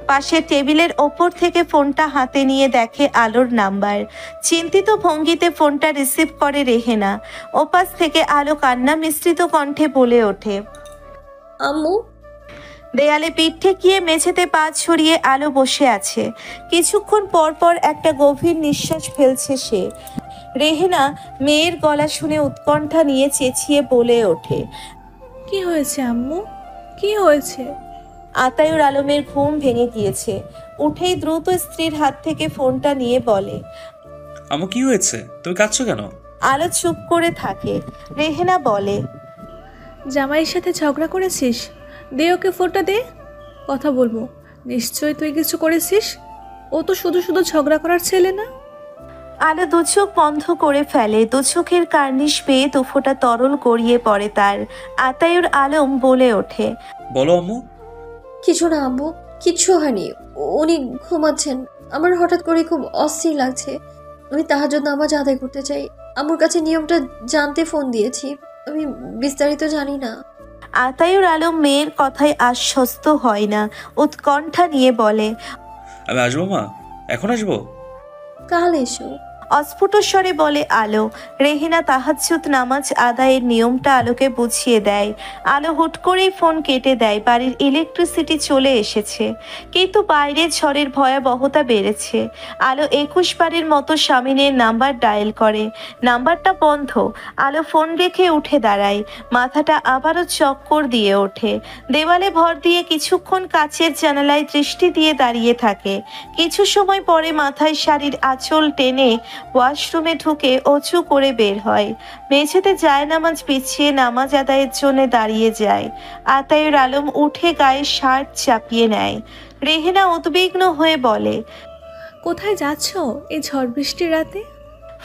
পাশে টেবিলের ওপর থেকে ফোনটা হাতে নিয়ে দেখে আলোর নাম্বার। চিন্তিত ভঙ্গিতে ফোনটা রিসিভ করে রেহেনা। ওপাশ থেকে আলো কান্না মিশ্রিত কণ্ঠে বলে ওঠে, আম্মু। দেয়ালে পিঠ ঠেকিয়ে মেঝেতে পা ছড়িয়ে আলো বসে আছে। কিছুক্ষণ পর পর একটা গভীর নিঃশ্বাস ফেলছে সে। রেহেনা মেয়ের গলা শুনে উৎকণ্ঠা নিয়ে চেঁচিয়ে বলে ওঠে, কি হয়েছে আম্মু, কি হয়েছে? আতায়ুর আলমের ঘুম ভেঙে গিয়েছে। উঠেই দ্রুত স্ত্রীর হাত থেকে ফোনটা নিয়ে বলে, আম্মু কি হয়েছে, তুমি কাঁদছো কেন? আলো চুপ করে থাকে। রেহেনা বলে, জামাইয়ের সাথে ঝগড়া করেছিস? দে ওকে ফোনটা দে, কথা বলবো। নিশ্চয়ই তুই কিছু করেছিস, ও তো শুধু শুধু ঝগড়া করার ছেলে না। আলো দু চোখ বন্ধ করে ফেলে। দু চোখের কার্নিশ পেয়ে দুফোঁটা তরল গড়িয়ে পড়ে তার। আতায়ুর আলম বলে ওঠে, বলো আম্মু। কিছু না আম্মু, কিচ্ছু হয়নি। উনি ঘুমাচ্ছেন। আমার হঠাৎ করে খুব অস্থির লাগছে। আমি তাহাজ্জুদ নামাজ আদায় করতে চাই। আম্মুর কাছে নিয়মটা জানতে ফোন দিয়েছি, আমি বিস্তারিত জানি না। আতায়ুর আলম মেয়ের কথায় আশ্বস্ত হয় না। উৎকণ্ঠা নিয়ে বলে, আমি আসবো মা, এখন আসবো। কাল এসো। অস্ফুট স্বরে বলে আলো। রেহেনা তাহাজ্জুদ নামাজ আদায়ের নিয়মটা আলোকে বুঝিয়ে দেয়। আলো হুট করেই ফোন কেটে দেয়। বাড়ির ইলেকট্রিসিটি চলে এসেছে, কিন্তু বাইরে ঝড়ের ভয়াবহতা বেড়েছে। আলো 21 বারের মতো শামিনের নাম্বার ডায়াল করে। নাম্বারটা বন্ধ। আলো ফোন রেখে উঠে দাঁড়ায়। মাথাটা আবারও চক্কর দিয়ে ওঠে। দেওয়ালে ভর দিয়ে কিছুক্ষণ কাচের জানালায় দৃষ্টি দিয়ে দাঁড়িয়ে থাকে। কিছু সময় পরে মাথায় শাড়ির আঁচল টেনে ওয়াশরুমে ঢুকে অজু করে বের হয়। মেঝেতে জায়নামাজ বিছিয়ে নামাজ আদায়ের জন্য দাঁড়িয়ে যায়। আতায়ুর আলম উঠে গায়ে শার্ট চাপিয়ে নেয়। রেহেনা উদ্বিগ্ন হয়ে বলে, কোথায় যাচ্ছ এই ঝড় বৃষ্টির রাতে?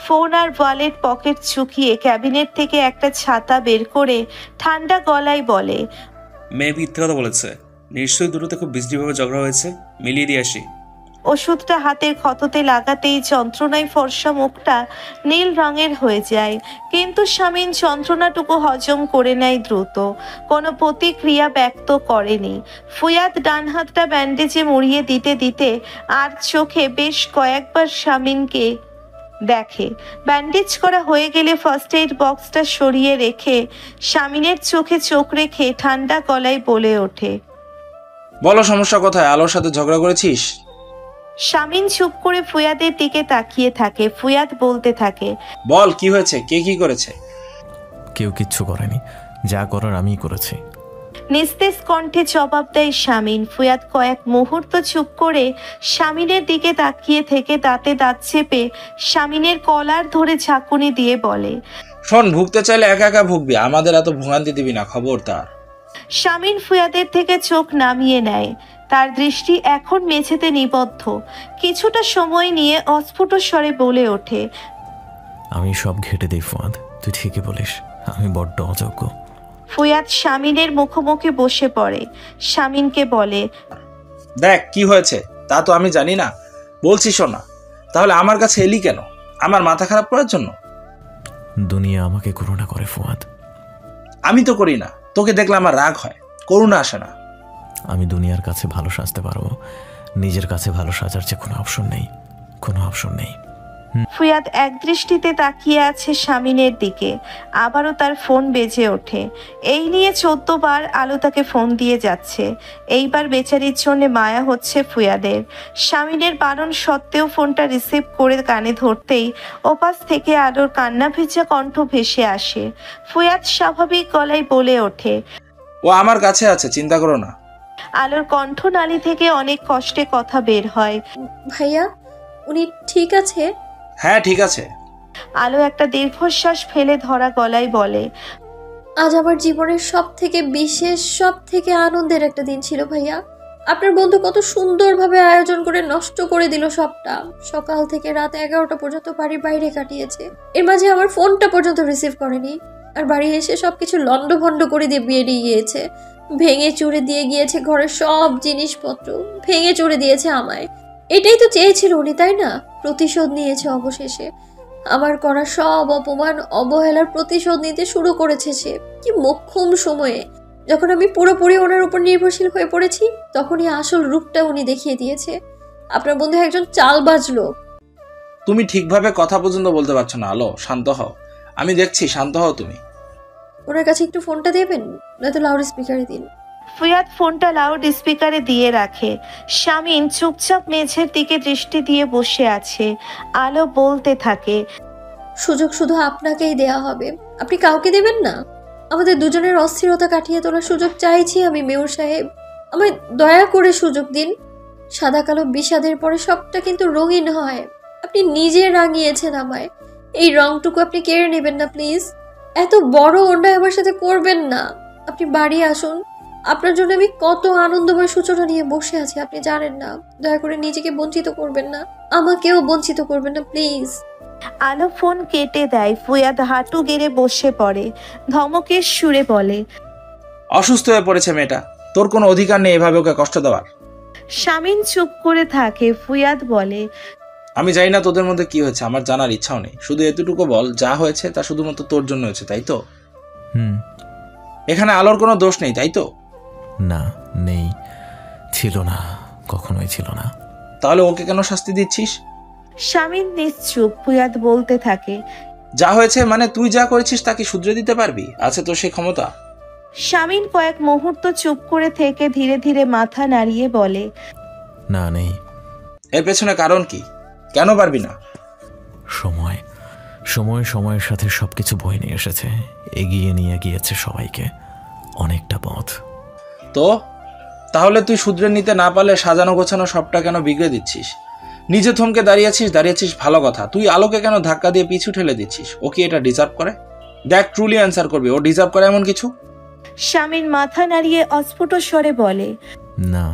ফোন আর ওয়ালেট পকেট চুকিয়ে ক্যাবিনেট থেকে একটা ছাতা বের করে ঠান্ডা গলায় বলে, মেয়ে মিথ্যে কথা বলেছে। নিশ্চয়ই দুটোতে খুব বিশ্রীভাবে ঝগড়া হয়েছে। মিলিয়ে দিয়ে আসি। ওষুধটা হাতের ক্ষততে লাগাতেই যন্ত্রণায় ফর্সা মুখটা নীল রঙের হয়ে যায়, কিন্তু শামীন যন্ত্রণাটুকু হজম করে নেয় দ্রুত, কোনো প্রতিক্রিয়া ব্যক্ত করেনি। ফুয়াদ ডান হাতটা ব্যান্ডেজে মুড়িয়ে দিতে দিতে আর চোখে বেশ কয়েকবার শামীনকে দেখে। ব্যান্ডেজ করা হয়ে গেলে ফার্স্ট এইড বক্সটা সরিয়ে রেখে শামীনের চোখে চোখ রেখে ঠান্ডা গলায় বলে ওঠে, বলো সমস্যা কোথায়? আলোর সাথে ঝগড়া করেছিস? শামীন চুপ করে ফুয়াদের দিকে তাকিয়ে থাকে। ফুয়াদ বলতে থাকে, বল কি হয়েছে, কে কি করেছে? কেউ কিচ্ছু করেনি, যা করার আমিই করেছি। নিস্তেজ কণ্ঠে জবাব দেয় শামীন। ফুয়াদ কয়েক মুহূর্ত চুপ করে শামীনের দিকে তাকিয়ে থেকে দাঁতে দাঁত চেপে শামীনের কলার ধরে ঝাঁকুনি দিয়ে বলে, শোন, ভুগতে চাইলে একা একা ভুগবি, আমাদের এত ভোগান্তি দিবি না, খবরদার। শামীন ফুয়াদের থেকে চোখ নামিয়ে নেয়। তার দৃষ্টি এখন মেঝেতে নিবদ্ধ। কিছুটা সময় নিয়ে অস্ফুট স্বরে বলে ওঠে, আমি সব ঘেটে দিই ফুয়াদ, তুই ঠিকই বলিস, আমি বড্ড অযোগ্য। ফুয়াদ শামীনের মুখোমুখি বসে পড়ে। শামীনকে বলে, দেখ কি হয়েছে তা তো আমি জানি না, বলছি শোনা। তাহলে আমার কাছে এলি কেন? আমার মাথা খারাপ করার জন্য? দুনিয়া আমাকে করুণা করে ফুয়াদ। আমি তো করি না, তোকে দেখলে আমার রাগ হয়, করুণা আসে না। আমি দুনিয়ার কাছে ভালো সাজতে পারবো, নিজের কাছে ভালো সাজার যে কোনো অপশন নেই, কোনো অপশন নেই। ফুয়াদ একদৃষ্টিতে তাকিয়ে আছে শামীনের দিকে। আবারও তার ফোন বেজে ওঠে। এই নিয়ে 14 বার আলো তাকে ফোন দিয়ে যাচ্ছে। এইবার বেচারির জন্য মায়া হচ্ছে ফুয়াদের। শামীনের বারণ সত্ত্বেও ফোনটা রিসিভ করে কানে ধরতেই ওপাশ থেকে আলোর কান্না ভেজা কণ্ঠ ভেসে আসে। ফুয়াদ স্বাভাবিক গলায় বলে ওঠে, ও আমার কাছে আছে, চিন্তা করো না। আলোর কণ্ঠনালী থেকে অনেক কষ্টে কথা বের হয়, ভাইয়া, উনি ঠিক আছে? হ্যাঁ ঠিক আছে। আলো একটা দীর্ঘশ্বাস ফেলে ধরা গলায় বলে, আজ আমার জীবনের সব থেকে বিশেষ, সব থেকে আনন্দের একটা দিন ছিল ভাইয়া। আপনার বন্ধু কত সুন্দরভাবে আয়োজন করে নষ্ট করে দিল সবটা। সকাল থেকে রাত 11টা পর্যন্ত বাড়ির বাইরে কাটিয়েছে। এর মাঝে আমার ফোনটা পর্যন্ত রিসিভ করেনি। আর বাড়ি এসে সবকিছু লন্ডভন্ড করে দিয়ে বেরিয়ে গিয়েছে। ভেঙে চুরে দিয়ে গিয়েছে ঘরের সব জিনিসপত্র, ভেঙে চুরে দিয়েছে আমায়। এটাই তো চেয়েছিল উনি, তাই না? প্রতিশোধ নিয়েছে অবশেষে। আমার করা সব অপমান, অবহেলার প্রতিশোধ নিতে শুরু করেছে সে। কি মোক্ষম সময়ে, যখন আমি পুরোপুরি ওনার উপর নির্ভরশীল হয়ে পড়েছি, তখনই আসল রূপটা উনি দেখিয়ে দিয়েছে। আপনার বন্ধু একজন চালবাজ লোক। তুমি ঠিকভাবে কথা পর্যন্ত বলতে পারছো না আলো, শান্ত হও। আমি দেখছি, শান্ত হও তুমি। ওনার কাছে একটু ফোনটা দেবেন, নয়তো লাউড স্পিকারে দিন। ফুয়াদ ফোনটা লাউড স্পিকারে দিয়ে রাখে। শামীন চুপচাপ মেঝের দিকে দৃষ্টি দিয়ে বসে আছে। আলো বলতে থাকে, সুযোগ শুধু আপনাকেই দেয়া হবে, আপনি কাউকে দেবেন না। আমাদের দুজনের অস্থিরতা কাটিয়ে তোলার সুযোগ চাইছি আমি, মেয়র সাহেব। আমায় দয়া করে সুযোগ দিন। সাদা কালো বিষাদের পরে সবটা কিন্তু রঙিন হয়। আপনি নিজে রাঙিয়েছেন আমায়, এই রংটুকু আপনি কেড়ে নেবেন না প্লিজ। এত বড় অন্যায় আমার সাথে করবেন না। আপনি বাড়ি আসুন, আপনার জন্য আমি কত আনন্দময় সূচনা নিয়ে বসে আছি আপনি জানেন না। দয়া করে নিজেকে বঞ্চিত করবেন না, আমাকেও বঞ্চিত করবেন না প্লিজ। আলো ফোন কেটে দেয়। ফুয়াদ হাঁটু গেড়ে বসে পড়ে। ধমকের সুরে বলে, অসুস্থ হয়ে পড়েছে মেয়েটা, তোর কোনো অধিকার নেই এভাবে ওকে কষ্ট দেওয়ার। শামীন চুপ করে থাকে। ফুয়াদ বলে, আমি জানি না তোদের মধ্যে কি হয়েছে, আমার জানার ইচ্ছাও নেই। শুধু এতটুকু বল, যা হয়েছে তা শুধুমাত্র তোর জন্য হয়েছে, তাই তো? এখানে আলোর কোনো দোষ নেই, তাই তো? না, নেই, ছিল না, কখনোই ছিল না। তাহলে ওকে কেন শাস্তি দিচ্ছিস? শামীন নিশ্চুপ। ফুয়াদ বলতে থাকে, যা হয়েছে মানে তুই যা করেছিস তা কি শুধরে দিতে পারবি? আছে তো সে ক্ষমতা? শামীন কয়েক মুহূর্ত চুপ করে থেকে ধীরে ধীরে মাথা নাড়িয়ে বলে, না, নেই। এর পেছনে কারণ কি? কেন পারবি না? সময় সময়ের সাথে সবকিছু বয়ে নিয়ে এসেছে, এগিয়ে নিয়ে গিয়েছে সবাইকে অনেকটা পথ। তো তাহলে তুই শুধরে নিতে না পারলে সাজানো গোছানো সবটা কেন বিগড়ে দিচ্ছিস? নিজে থমকে দাঁড়িয়েছিস ভালো কথা, তুই আলোকে কেন ধাক্কা দিয়ে পিছু ঠেলে দিচ্ছিস? ও কি এটা ডিজার্ভ করে? দেখ, ট্রুলি অ্যান্সার করবি, ও ডিজার্ভ করে এমন কিছু? শামীন মাথা নাড়িয়ে অস্ফুট স্বরে বলে, না।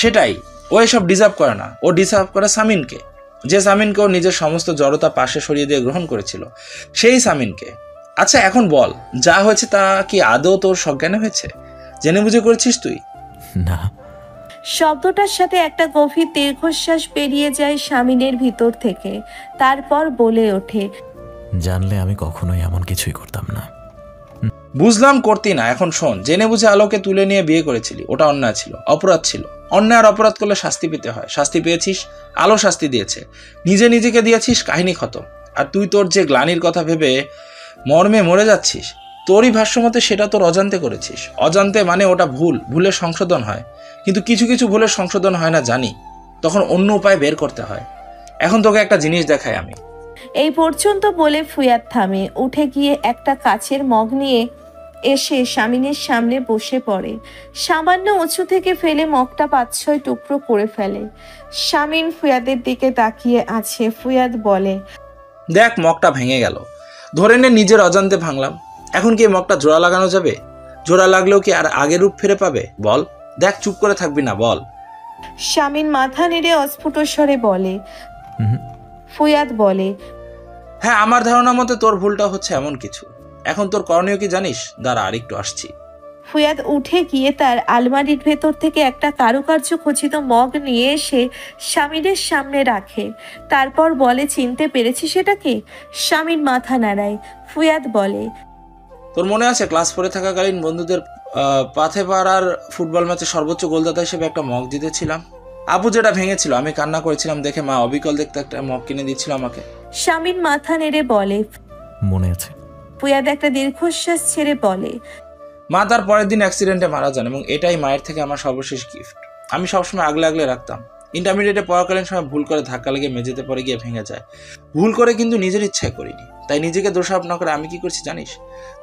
সেটাই, ও এসব ডিজার্ভ করে না, ও ডিজার্ভ করে সামিনকে। যে সামিনকে ওর নিজের সমস্ত জড়তা পাশে সরিয়ে দিয়ে গ্রহণ করেছিল, সেই সামিনকে। আচ্ছা এখন বল, যা হয়েছে তা কি আদৌ তোর সজ্ঞানে হয়েছে? জেনে বুঝে করেছিস তুই? না। শব্দটার সাথে একটা গভীর দীর্ঘশ্বাস বেরিয়ে যায় শামিনের ভিতর থেকে। তারপর বলে ওঠে, জানলে আমি কখনোই এমন কিছুই করতাম না। বুঝলাম করতি না, এখন শোন, জেনে বুঝে আলোকে তুলে নিয়ে বিয়ে করেছিলি, ওটা অন্যায় ছিল, অপরাধ ছিল। অন্যায় আর অপরাধ করলে শাস্তি পেতে হয়, শাস্তি পেয়েছিস, আলো শাস্তি দিয়েছে, নিজে নিজেকে দিয়েছিস, কাহিনী খতম। আর তুই তোর যে গ্লানির কথা ভেবে মর্মে মরে যাচ্ছিস, তোরই ভাষ্যমতে সেটা তোর অজান্তে করেছিস। অজান্তে মানে ওটা ভুল, ভুলের সংশোধন হয়, কিন্তু কিছু কিছু ভুলের সংশোধন হয় না জানি, তখন অন্য উপায় বের করতে হয়। এখন তোকে একটা জিনিস দেখাই আমি। এই পর্যন্ত বলে ফুয়াদ থামে, উঠে গিয়ে একটা কাচের মগ নিয়ে এসে শামিনের সামনে বসে পড়ে। সামান্য উঁচু থেকে ফেলে মগটা 5-6 টুকরো করে ফেলে। শামিন ফুয়াদের দিকে তাকিয়ে আছে। ফুয়াদ বলে, দেখ মগটা ভেঙে গেল, ধরে নে নিজের অজান্তে ভাঙলাম। এখন কি এই মগটা জোড়া লাগানো যাবে? জোড়া লাগলেও কি আর আগের রূপ ফিরে পাবে? বল, দেখ, চুপ করে থাকবি না, বল। শামিন মাথা নেড়ে অস্ফুট স্বরে বলে। ফুয়াদ বলে, হ্যাঁ, আমার ধারণা মতে তোর ভুলটা হচ্ছে এমন কিছু। এখন তোর করণীয় কি জানিস? দাঁড়া, আরেকটু আসছি। ফুয়াদ উঠে গিয়ে তার আলমারির ভেতর থেকে একটা কারুকার্য খচিত মগ নিয়ে এসে শামিনের সামনে রাখে। তারপর বলে, চিনতে পেরেছি সেটাকে? শামিন মাথা নাড়ায়। ফুয়াদ বলে, তোর মনে আছে ক্লাস 4 থাকাকালীন বন্ধুদের পাথে পাড়ার ফুটবল ম্যাচে সর্বোচ্চ গোলদাতা হিসেবে একটা মগ জিতেছিলাম? আপু যেটা ভেঙেছিল, আমি কান্না করেছিলাম দেখে মা অবিকল দেখতে একটা মগ কিনে দিচ্ছিল আমাকে। শামিন মাথা নেড়ে বলে। মনে আছে। ফুয়াদ একটা দীর্ঘশ্বাস ছেড়ে বলে, মা তার পরের দিন অ্যাক্সিডেন্টে মারা যান এবং এটাই মায়ের থেকে আমার সর্বশেষ গিফট। আমি সবসময় আগলে আগলে রাখতাম। ইন্টারমিডিয়েটে পড়াকালীন সময় ভুল করে ধাক্কা লেগে মেঝেতে পড়ে গিয়ে ভেঙে যায়। ভুল করে কিন্তু নিজের ইচ্ছায় করিনি, তাই নিজেকে দোষারোপ না করে আমি কি করছি জানিস?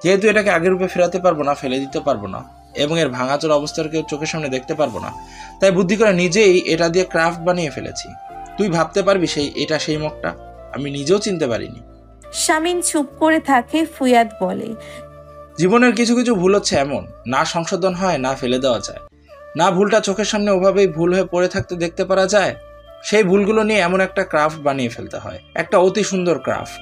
যেহেতু এটাকে আগের রূপে ফেরাতে পারবো না, ফেলে দিতে পারবো না, এবং এর ভাঙাচোর অবস্থার কেউ চোখের সামনে দেখতে পারবো না, তাই বুদ্ধি করে নিজেই এটা দিয়ে ক্রাফট বানিয়ে ফেলেছি। তুই ভাবতে পারবি এটা সেই মগটা? আমি নিজেও চিনতে পারিনি। শামিন চুপ করে থাকে। ফুয়াদ বলে, জীবনের কিছু কিছু ভুল হচ্ছে এমন, না সংশোধন হয়, না ফেলে দেওয়া যায়, না ভুলটা চোখের সামনে ওভাবেই ভুল হয়ে পড়ে থাকতে দেখতে পারা যায়। সেই ভুলগুলো নিয়ে এমন একটা ক্রাফট বানিয়ে ফেলতে হয়, একটা অতি সুন্দর ক্রাফট।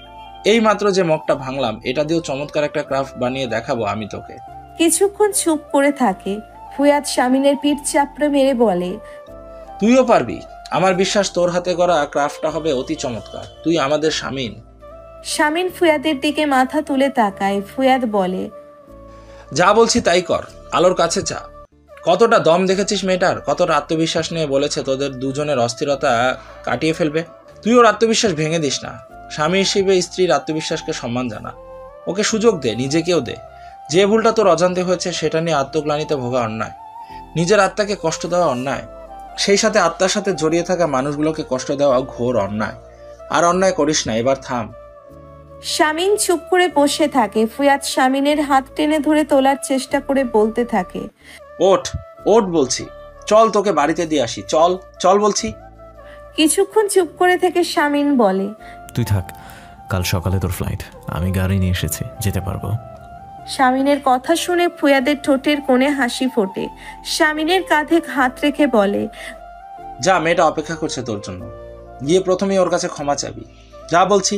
এই মাত্র যে মগটা ভাঙলাম, এটা দিয়েও চমৎকার একটা ক্রাফট বানিয়ে দেখাবো আমি তোকে। কিছুক্ষণ চুপ করে থাকে। ফুয়াদ শামিনের পিঠ চাপড়ে মেরে বলে, তুইও পারবি, আমার বিশ্বাস তোর হাতে করা ক্রাফটটা হবে অতি চমৎকার। তুই আমাদের শামিন। শামিন ফুয়াদের দিকে মাথা তুলে তাকায়। ফুয়াদ বলে, যা বলছি তাই কর, আলোর কাছে যা। কতটা দম দেখেছিস মেয়েটার, কতটা আত্মবিশ্বাস নিয়ে বলেছে তোদের দুজনের অস্থিরতা কাটিয়ে ফেলবে। তুই ওর আত্মবিশ্বাস ভেঙে দিস না। স্বামী হিসেবে স্ত্রীর আত্মবিশ্বাসকে সম্মান জানা, ওকে সুযোগ দে, নিজেকেও দে। যে ভুলটা তোর অজান্তে হয়েছে সেটা নিয়ে আত্মগ্লানিতে ভোগা অন্যায়, নিজের আত্মাকে কষ্ট দেওয়া অন্যায়, সেই সাথে আত্মার সাথে জড়িয়ে থাকা মানুষগুলোকে কষ্ট দেওয়া ঘোর অন্যায়। আর অন্যায় করিস না, এবার থাম। শামিন চুপ করে বসে থাকে। ফুয়াদ শামিনের হাত টেনে ধরে তোলার চেষ্টা করে বলতে থাকে, ওঠ ওঠ বলছি, চল তোকে বাড়িতে দিয়ে আসি, চল চল বলছি। কিছুক্ষণ চুপ করে থেকে শামিন বলে, তুই থাক, কাল সকালে তোর ফ্লাইট, আমি গাড়ি নিয়ে এসেছি, যেতে পারবো। শামিনের কথা শুনে ফুয়াদের ঠোঁটের কোণে হাসি ফোটে। শামিনের কাঁধে হাত রেখে বলে, যা, মেয়েটা অপেক্ষা করছে তোর জন্য, গিয়ে প্রথমেই ওর কাছে ক্ষমা চাবি, যা বলছি,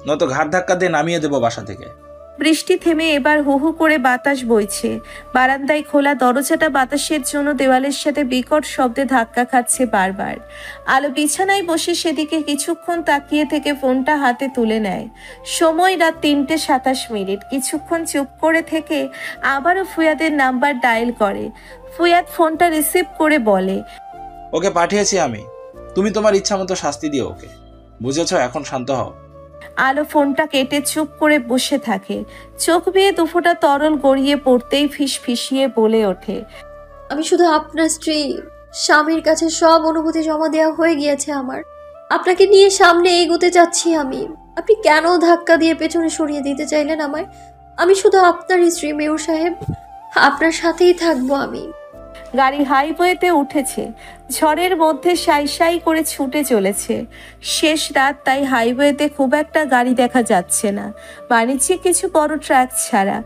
নয়তো ঘাট ধাক্কা দিয়ে নামিয়ে দেবো বাসা থেকে। বৃষ্টি থেমে এবার হু হু করে বাতাস বইছে। বারান্দায় খোলা দরজাটা বাতাসের জন্য দেওয়ালের সাথে বিকট শব্দে ধাক্কা খাচ্ছে বারবার। আলো বিছানায় বসে সেদিকে কিছুক্ষণ তাকিয়ে থেকে ফোনটা হাতে তুলে নেয়। সময় রাত 3:27। কিছুক্ষণ চুপ করে থেকে আবারও ফুয়াদের নাম্বার ডায়াল করে। ফুয়াদ ফোনটা রিসিভ করে বলে, ওকে পাঠিয়েছি আমি, তুমি তোমার ইচ্ছা মতো শাস্তি দিও ওকে, বুঝেছ? এখন শান্ত হও। আলো ফোনটা কেটে চুপ করে বসে থাকে। চোখ বেয়ে দুফোঁটা তরল গড়িয়ে পড়তেই ফিসফিসিয়ে বলে ওঠে, আমি শুধু আপনার স্ত্রী। স্বামীর কাছে সব অনুভূতি জমা দেওয়া হয়ে গিয়েছে আমার। আপনাকে নিয়ে সামনে এগোতে যাচ্ছি আমি। আপনি কেন ধাক্কা দিয়ে পেছনে সরিয়ে দিতে চাইলেন আমায়? আমি শুধু আপনার স্ত্রী মেয়র সাহেব, আপনার সাথেই থাকবো আমি। গাড়ি হাইওয়েতে উঠেছে। ঝড়ের মধ্যে সাই সাই করে ছুটে চলেছে। শেষ রাত, তাই হাইওয়েতে খুব একটা গাড়ি দেখা যাচ্ছে না, বাণিজ্যিক কিছু বড় ট্রাক ছাড়া।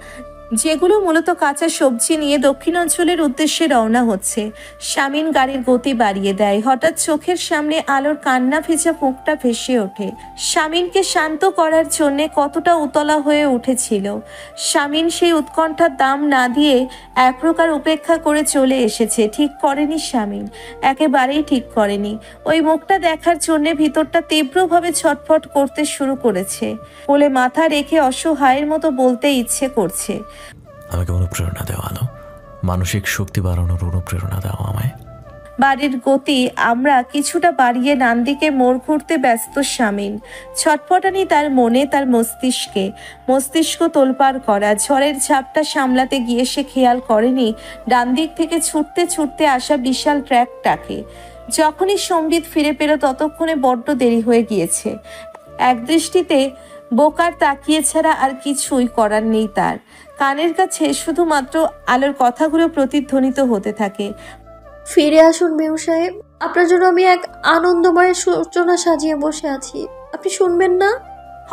যেগুলো মূলত কাঁচা সবজি নিয়ে দক্ষিণাঞ্চলের উদ্দেশ্যে রওনা হচ্ছে। শামিন গাড়ির গতি বাড়িয়ে দেয়। হঠাৎ চোখের সামনে আলোর কান্না ভেজা মুখটা ভেসে ওঠে। শামিনকে শান্ত করার জন্যে কতটা উতলা হয়ে উঠেছিল। শামিন সেই উৎকণ্ঠার দাম না দিয়ে এক প্রকার উপেক্ষা করে চলে এসেছে। ঠিক করেনি শামিন, একেবারেই ঠিক করেনি। ওই মুখটা দেখার জন্যে ভিতরটা তীব্রভাবে ছটফট করতে শুরু করেছে। কোলে মাথা রেখে অসহায়ের মতো বলতে ইচ্ছে করছে, আমাকে অনুপ্রেরণা দাও আলো, মানসিক শক্তি বাড়ানোর অনুপ্রেরণা দাও আমায়। বাড়ির গতি আমরা কিছুটা বাড়িয়ে নান্দিকে মোড় ঘুরতে ব্যস্ত শামিন। ছটফটানি তার মনে, তার মস্তিষ্কে। মস্তিষ্ক তোলপাড় করা। ঝড়ের ঝাপটা সামলাতে গিয়ে সে খেয়াল করেনি ডান দিক থেকে ছুটতে ছুটতে আসা বিশাল ট্র্যাকটাকে। যখনই সম্বিত ফিরে পেল ততক্ষণে বড্ড দেরি হয়ে গিয়েছে। এক দৃষ্টিতে বোকার তাকিয়ে ছাড়া আর কিছুই করার নেই তার। কানের কাছে শুধুমাত্র আলোর কথাগুলো প্রতিধ্বনিত হতে থাকে। ফিরে আসুন মেয়র সাহেব, আপনার জন্য আমি এক আনন্দময় সূচনা সাজিয়ে বসে আছি, আপনি শুনবেন না?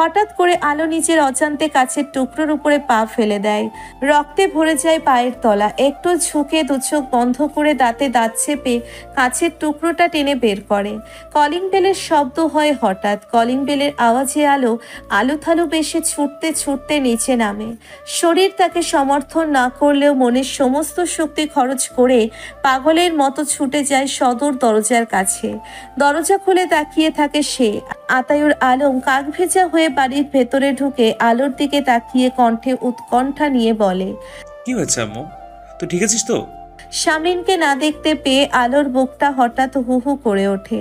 হঠাৎ করে আলো নিজের অজান্তে কাছের টুকরোর উপরে পা ফেলে দেয়। রক্তে ভরে যায় পায়ের তলা। একটু ঝুঁকে দু চোখ বন্ধ করে দাঁতে দাঁত চেপে কাছের টুকরোটা টেনে বের করে। কলিং বেলের শব্দ হয় হঠাৎ। কলিং বেলের আওয়াজে আলো আলুথালু বেশে ছুটতে ছুটতে নিচে নামে। শরীর তাকে সমর্থন না করলেও মনের সমস্ত শক্তি খরচ করে পাগলের মতো ছুটে যায় সদর দরজার কাছে। দরজা খুলে তাকিয়ে থাকে সে। আতায়ুর আলম কাক ভেজা হয়ে বাড়ির ভেতরে ঢুকে আলোর দিকে তাকিয়ে কণ্ঠে উৎকণ্ঠা নিয়ে বলে, কি হয়েছে আম্মু, তুই ঠিক আছিস তো? শামিনকে না দেখতে পেয়ে আলোর বুকটা হঠাৎ হু হু করে ওঠে।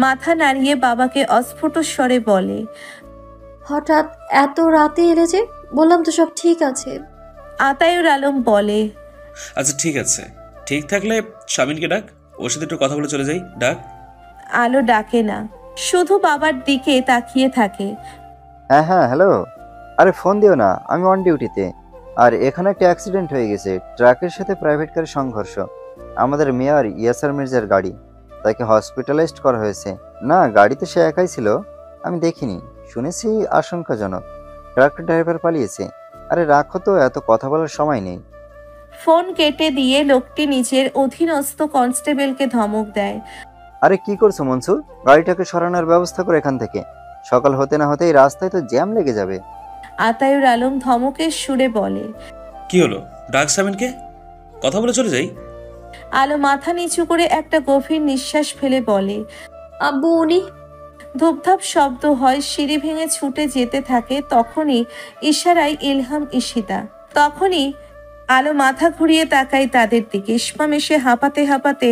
মাথা নাড়িয়ে বাবাকে অস্ফুট স্বরে বলে, হঠাৎ এত রাতে এলে যে? বললাম তো সব ঠিক আছে। আতায়ুর আলম বলে, আচ্ছা ঠিক আছে, ঠিক থাকলে শামিনকে ডাক, ওর সাথে একটু কথা বলে চলে যাই, ডাক। আলো ডাকে না, শুধু বাবার দিকে তাকিয়ে থাকে। হ্যাঁ হ্যাঁ হ্যালো, আরে ফোন দিও না, আমি অন ডিউটিতে। আর এখানে একটা অ্যাক্সিডেন্ট হয়ে গেছে, ট্রাকের সাথে প্রাইভেট কারের সংঘর্ষ। আমাদের মেয়র ইয়াসার মির্জার গাড়ি, তাকে হসপিটালাইজড করা হয়েছে। না, গাড়িতে সে একাই ছিল, আমি দেখিনি, শুনেছি আশঙ্কাজনক। ট্রাকের ড্রাইভার পালিয়েছে। আরে রাখো তো, এত কথা বলার সময় নেই। ফোন কেটে দিয়ে লোকটি নিজের অধীনস্থ কনস্টেবলকে ধমক দেয়। আরে কি করছো মনসুর, গাড়িটাকে সরানোর ব্যবস্থা করে এখান থেকে, সকাল হতে না হতেই রাস্তায় তো জ্যাম লেগে যাবে। আতায়ুর আলম ধমকের সুরে বলে, কি হলো, ডাক শামিনকে, কথা বলে চলে যাই। আলো মাথা নিচু করে একটা গভীর নিঃশ্বাস ফেলে বলে, আব্বু উনি। ধূপধাপ শব্দ হয়, সিঁড়ি ভেঙে ছুটে যেতে থাকে। তখনই ইশারায় ইলহাম ঈশিতা। তখনই আলো মাথা ঘুরিয়ে তাকায় তাদের দিকে। ইসমাম এসে হাঁপাতে হাঁপাতে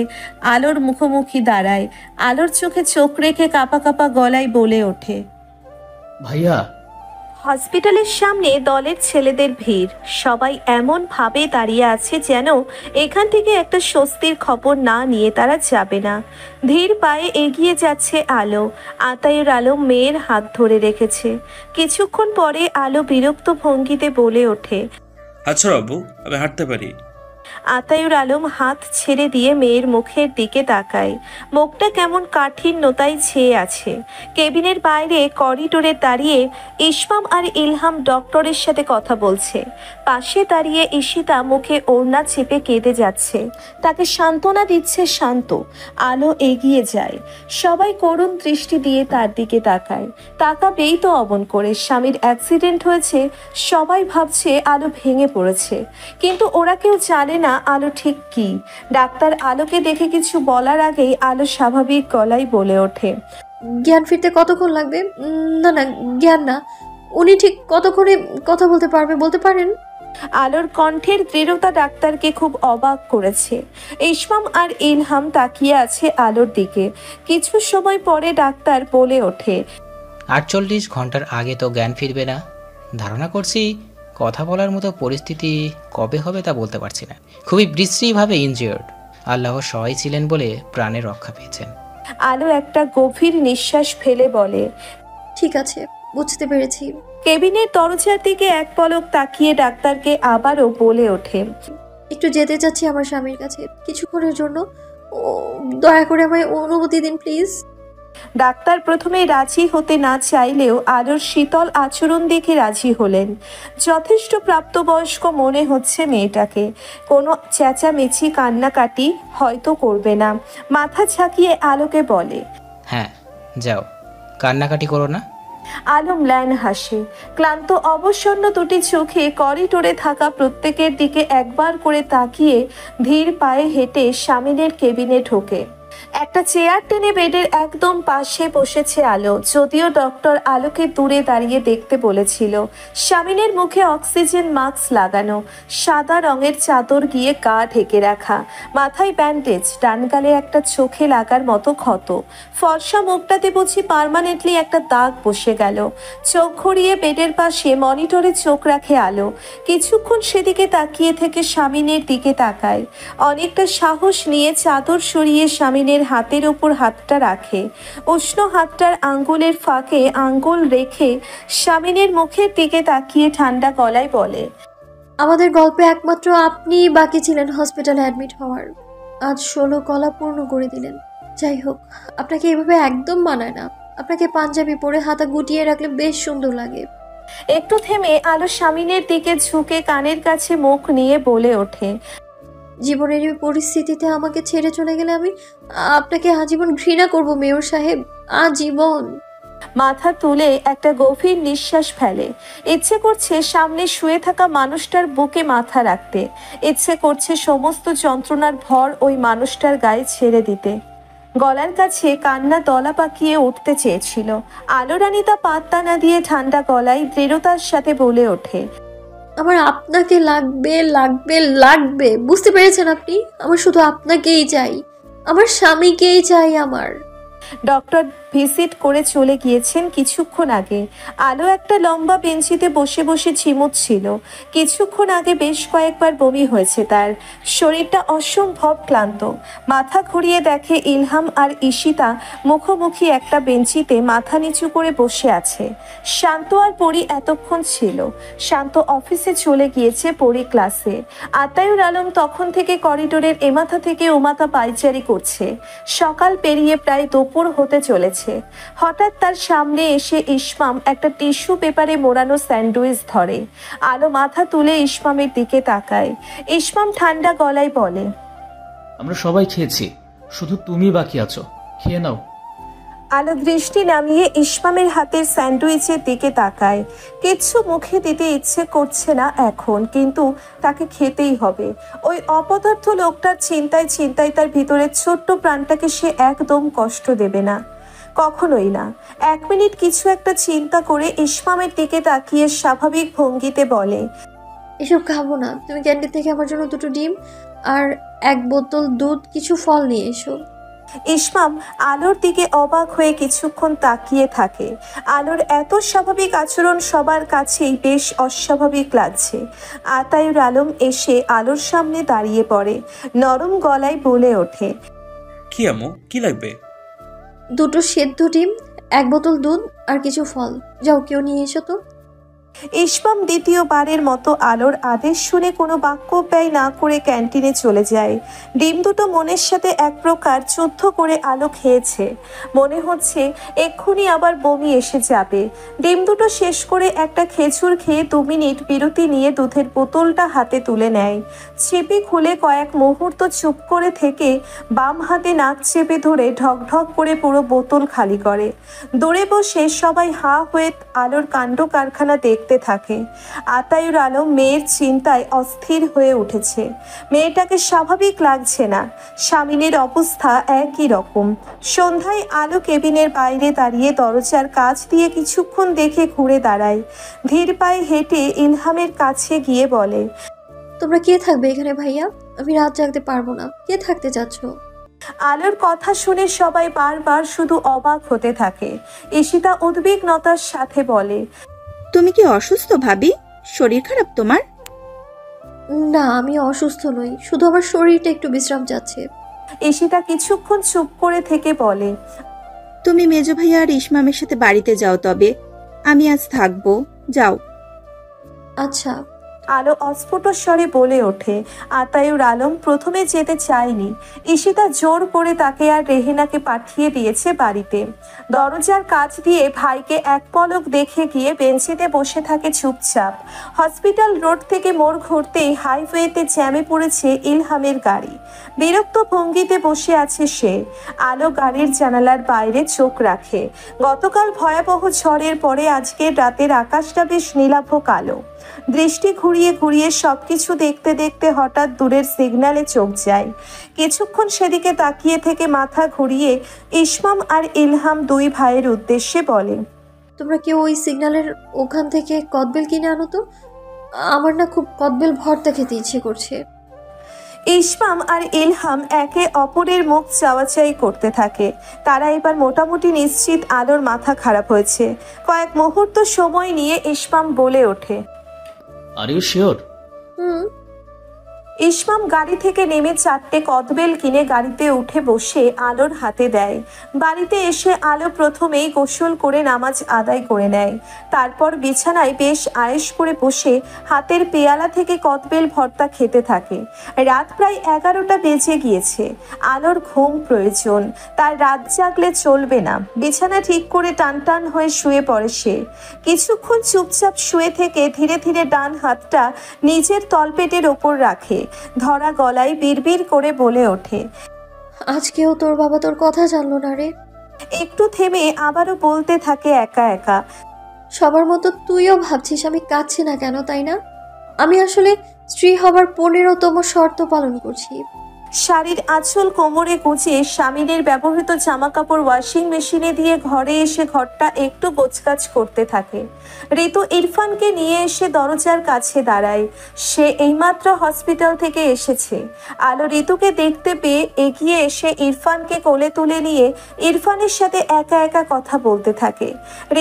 আলোর মুখোমুখি দাঁড়ায়। আলোর চোখে চোখ রেখে কাঁপা কাঁপা গলায় বলে ওঠে, ভাইয়া। হসপিটালের সামনে দলের ছেলেদের ভিড়। সবাই এমন ভাবে দাঁড়িয়ে আছে যেন এখান থেকে একটা স্বস্তির খবর না নিয়ে তারা যাবে না। ধীর পায়ে এগিয়ে যাচ্ছে আলো। আতায়ুর আলম মেয়ের হাত ধরে রেখেছে। কিছুক্ষণ পরে আলো বিরক্ত ভঙ্গিতে বলে ওঠে, আচ্ছা আব্বু, আমি হাঁটতে পারি। আতায়ুর আলম হাত ছেড়ে দিয়ে মেয়ের মুখের দিকে তাকায়। মুখটা কেমন কাঠিন্যতায় ছেয়ে আছে। কেবিনের বাইরে করিডোরে দাঁড়িয়ে ইসমাম আর ইলহাম ডক্টরের সাথে কথা বলছে। পাশে দাঁড়িয়ে ঈশিতা মুখে ওড়না চেপে কেঁদে যাচ্ছে। তাকে সান্ত্বনা দিচ্ছে শান্ত। আলো এগিয়ে যায়। সবাই করুণ দৃষ্টি দিয়ে তার দিকে তাকায়। তাকাবেই তো অমন করে, স্বামীর অ্যাক্সিডেন্ট হয়েছে, সবাই ভাবছে আলো ভেঙে পড়েছে। কিন্তু ওরা কেউ জানে না আলো ঠিক কি। ডাক্তার আলোকে দেখে কিছু বলার আগেই আলো স্বাভাবিক গলায় বলে ওঠে, জ্ঞান ফিরতে কতক্ষণ লাগবে? না না, জ্ঞান না, উনি ঠিক কতক্ষণে কথা বলতে পারবে, বলতে পারেন? আলোর কণ্ঠের দৃঢ়তা ডাক্তারকে খুব অবাক করেছে। ইসমাম আর ইলহাম তাকিয়ে আছে আলোর দিকে। কিছু সময় পরে ডাক্তার বলে ওঠে, 48 ঘন্টার আগে তো জ্ঞান ফিরবে না। ধারণা করছি কথা বলার মতো পরিস্থিতি কবে হবে তা বলতে পারছি না। খুবই বিশ্রীভাবে ইনজিওর্ড। আল্লাহ সহায় ছিলেন বলে প্রাণে রক্ষা পেয়েছেন। আলো একটা গভীর নিঃশ্বাস ফেলে বলে, ঠিক আছে, বুঝতে পেরেছি। কেবিনের দরজার দিকে এক পলক তাকিয়ে ডাক্তারকে আবারও বলে ওঠে, একটু যেতে চাচ্ছি আমার স্বামীর কাছে কিছুক্ষণের জন্য, দয়া করে আমায় অনুমতি দিন প্লিজ। ডাক্তার প্রথমে রাজি হতে না চাইলেও আলোর শীতল আচরণ দেখে রাজি হলেন। যথেষ্ট প্রাপ্তবয়স্ক মনে হচ্ছে মেয়েটাকে, কোনো চেঁচামেচি কান্নাকাটি হয়তো করবে না। মাথা ঝাঁকিয়ে আলোকে বলে, হ্যাঁ যাও, কান্নাকাটি করো না। আলো ম্লান হাসে, ক্লান্ত অবসন্ন দুটি চোখে করিডোরে থাকা প্রত্যেকের দিকে একবার করে তাকিয়ে ধীর পায়ে হেঁটে শামিনের কেবিনে ঢোকে। একটা চেয়ার টেনে বেডের একদম পাশে বসেছে আলো, যদিও ডক্টর আলোকে দূরে দাঁড়িয়ে দেখতে বলেছিল। শামিনের মুখে অক্সিজেন মাস্ক লাগানো, সাদা রঙের চাদর গিয়ে গা ঢেকে রাখা, মাথায় ব্যান্ডেজ, ডান গালে একটা চোখে লাগার মতো ক্ষত, ফর্সা মুখটাতে বুঝি পার্মানেন্টলি একটা দাগ বসে গেল। চোখ ঘুরিয়ে বেডের পাশে মনিটরে চোখ রাখে আলো। কিছুক্ষণ সেদিকে তাকিয়ে থেকে শামিনের দিকে তাকায়। অনেকটা সাহস নিয়ে চাদর সরিয়ে শামিনের হাতের ওপর হাতটা রাখে। উষ্ণ হাতটার আঙ্গুলের ফাঁকে আঙ্গুল রেখে শামিনের মুখের দিকে তাকিয়ে ঠান্ডা গলায় বলে, আমাদের গল্পে একমাত্র আপনিই বাকি ছিলেন হসপিটালে অ্যাডমিট হওয়ার। আজ 16 কলা পূর্ণ করে দিলেন। যাই হোক, আপনাকে এভাবে একদম মানায় না। আপনাকে পাঞ্জাবি পরে হাতা গুটিয়ে রাখলে বেশ সুন্দর লাগে। একটু থেমে আলো শামিনের দিকে ঝুঁকে কানের কাছে মুখ নিয়ে বলে ওঠে, জীবনের এই পরিস্থিতিতে আমাকে ছেড়ে চলে গেলে আমি আপনাকে আজীবন ঘৃণা করব মেয়র সাহেব, আজীবন। মাথা তুলে একটা গভীর নিঃশ্বাস ফেলে। ইচ্ছে করছে সামনে শুয়ে থাকা মানুষটার বুকে মাথা রাখতে, ইচ্ছে করছে সমস্ত যন্ত্রণার ভর ওই মানুষটার গায়ে ছেড়ে দিতে। গলার কাছে কান্না দলা পাকিয়ে উঠতে চেয়েছিল। আলো রানী তা পাত্তা না দিয়ে ঠান্ডা গলায় দৃঢ়তার সাথে বলে ওঠে, আমার আপনাকে লাগবে লাগবে লাগবে, বুঝতে পেরেছেন আপনি? আমার শুধু আপনাকেই চাই, আমার স্বামীকেই চাই আমার। ডক্টর ভিজিট করে চলে গিয়েছেন কিছুক্ষণ আগে। আলো একটা লম্বা বেঞ্চিতে বসে বসে ঝিমুচ্ছিল। কিছুক্ষণ আগে বেশ কয়েকবার বমি হয়েছে তার। শরীরটা অসম্ভব ক্লান্ত। মাথা ঘুরিয়ে দেখে ইলহাম আর ঈশিতা মুখোমুখি একটা বেঞ্চিতে মাথা নিচু করে বসে আছে। শান্ত আর পরি এতক্ষণ ছিল। শান্ত অফিসে চলে গিয়েছে, পরি ক্লাসে। আতায়ুর আলম তখন থেকে করিডোরের এমাথা থেকে ওমাথা পায়চারি করছে। সকাল পেরিয়ে প্রায় দুপুর হতে চলেছে। হঠাৎ তার সামনে এসে ইসমাম একটা টিস্যু পেপারে মোড়ানো স্যান্ডউইচ ধরে। আলো মাথা তুলে ইসমামের দিকে তাকায়। ইসমাম ঠান্ডা গলায় বলে, আমরা সবাই খেয়েছি, শুধু তুমি বাকি আছো, খেয়ে নাও। আলো দৃষ্টি নামিয়ে ইসমামের হাতের স্যান্ডউইচের দিকে তাকায়। কিচ্ছু মুখে দিতে ইচ্ছে করছে না এখন, কিন্তু তাকে খেতেই হবে। ওই অপদার্থ লোকটার চিন্তায় চিন্তায় তার ভিতরের ছোট্ট প্রাণটাকে সে একদম কষ্ট দেবে না, কখনোই না। 1 মিনিট কিছু একটা চিন্তা করে ইসমামের দিকে তাকিয়ে স্বাভাবিক ভঙ্গিতে বলে, এসব খাবো না, তুমি ক্যান্টিন থেকে আমার জন্য 2টো ডিম আর 1 বোতল দুধ, কিছু ফল নিয়ে এসো। ইসমাম আলোর দিকে অবাক হয়ে কিছুক্ষণ তাকিয়ে থাকে। আলোর এত স্বাভাবিক আচরণ সবার কাছেই বেশ অস্বাভাবিক লাগছে। আতায়ুর আলম এসে আলোর সামনে দাঁড়িয়ে পড়ে, নরম গলায় বলে ওঠে, কি আম্মু, কি লাগবে? 2টো সেদ্ধ ডিম, 1 বোতল দুধ আর কিছু ফল। যাও, কেউ নিয়ে এসো তো। ইসমাম দ্বিতীয়বারের মতো আলোর আদেশ শুনে কোনো বাক্য ব্যয় না করে ক্যান্টিনে চলে যায়। ডিম দুটো মনের সাথে এক প্রকার যুদ্ধ করে আলো খেয়েছে। মনে হচ্ছে এক্ষুনি আবার বমি এসে যাবে। ডিম দুটো শেষ করে একটা খেজুর খেয়ে 2 মিনিট বিরতি নিয়ে দুধের বোতলটা হাতে তুলে নেয়। ছিপি খুলে কয়েক মুহূর্ত চুপ করে থেকে বাম হাতে নাক চেপে ধরে ঢক ঢক করে পুরো বোতল খালি করে। দূরে বসে সবাই হাঁ হয়ে আলোর কাণ্ড কারখানা দেখতে থাকে। আতায়ুর আলম মেয়ের চিন্তায় অস্থির হয়ে উঠেছে। মেয়েটাকে স্বাভাবিক লাগছে না। শামিনের অবস্থা একই রকম। সন্ধ্যায় আলো কেবিনের বাইরে দাঁড়িয়ে দরজার কাছ দিয়ে কিছুক্ষণ দেখে ঘুরে দাঁড়ায়। ধীর পায়ে হেঁটে ইলহামের কাছে গিয়ে বলে, তোমরা কে থাকবে এখানে ভাইয়া? আমি রাত জাগতে পারবো না। কে থাকতে চাচ্ছ? আলোর কথা শুনে সবাই বারবার শুধু অবাক হতে থাকে। ঈশিতা উদ্বিগ্নতার সাথে বলে, তুমি কি অসুস্থ ভাবি? শরীর খারাপ তোমার? না, আমি অসুস্থ নই, শুধু আমার শরীরটা একটু বিশ্রাম চাচ্ছে। ঈশিতা কিছুক্ষণ চুপ করে থেকে বলে, তুমি মেজো ভাইয়া আর ইসমামের সাথে বাড়িতে যাও, তবে আমি আজ থাকবো, যাও। আচ্ছা, আলো অস্ফুট স্বরে বলে ওঠে। আতায়ুর আলম প্রথমে যেতে চায়নি। ঈশিতা জোর করে তাকে আর রেহেনাকে পাঠিয়ে দিয়েছে বাড়িতে। দরজার কাছ দিয়ে ভাইকে এক পলক দেখে গিয়ে বেঞ্চিতে বসে থাকে চুপচাপ। হসপিটাল রোড থেকে মোড় ঘুরতেই হাইওয়েতে জ্যামে পড়েছে ইলহামের গাড়ি। বিরক্ত ভঙ্গিতে বসে আছে সে। আলো গাড়ির জানালার বাইরে চোখ রাখে। গতকাল ভয়াবহ ঝড়ের পরে আজকের রাতের আকাশটা বেশ নীলাভ কালো। দৃষ্টি ঘুরিয়ে ঘুরিয়ে সবকিছু দেখতে দেখতে হঠাৎ দূরের সিগন্যালে চোখ যায়। কিছুক্ষণ সেদিকে তাকিয়ে থেকে মাথা ঘুরিয়ে ইসমাম আর ইলহাম দুই ভাইয়ের উদ্দেশ্যে বলে, তোমরা কেউ ওই সিগন্যালের ওখান থেকে কদবেল কিনে আনো তো, আমার না খুব কদবেল ভর্তা খেতে ইচ্ছে করছে। ইসমাম আর ইলহাম একে অপরের মুখ চাওয়াচাই করতে থাকে। তারা এবার মোটামুটি নিশ্চিত আলোর মাথা খারাপ হয়েছে। কয়েক মুহূর্ত সময় নিয়ে ইসমাম বলে ওঠে, আর ইউ শিওর? ইসমাম গাড়ি থেকে নেমে 4টে কদবেল কিনে গাড়িতে উঠে বসে আলোর হাতে দেয়। বাড়িতে এসে আলো প্রথমেই গোসল করে নামাজ আদায় করে নেয়। তারপর বিছানায় বেশ আয়েশ করে বসে হাতের পেয়ালা থেকে কদবেল ভর্তা খেতে থাকে। রাত প্রায় 11টা বেজে গিয়েছে। আলোর ঘুম প্রয়োজন, তার রাত জাগলে চলবে না। বিছানা ঠিক করে টান টান হয়ে শুয়ে পড়ে সে। কিছুক্ষণ চুপচাপ শুয়ে থেকে ধীরে ধীরে ডান হাতটা নিজের তলপেটের ওপর রাখে। ধরা গলায় বিড়বিড় করে বলে ওঠে, আজকেও তোর বাবা তোর কথা জানলো না রে। একটু থেমে আবারও বলতে থাকে একা একা, সবার মতো তুইও ভাবছিস আমি কাঁদছি না কেন, তাই না? আমি আসলে স্ত্রী হবার 15তম শর্ত পালন করছি। শাড়ির আঁচল কোমরে গুছিয়ে স্বামীনের ব্যবহৃত জামা কাপড় ওয়াশিং মেশিনে দিয়ে ঘরে এসে ঘরটা একটু গোছগাছ করতে থাকে। ঋতু ইরফানকে নিয়ে এসে দরজার কাছে দাঁড়ায়। সে এইমাত্র হসপিটাল থেকে এসেছে। আলো ঋতুকে দেখতে পেয়ে এগিয়ে এসে ইরফানকে কোলে তুলে নিয়ে ইরফানের সাথে একা একা কথা বলতে থাকে।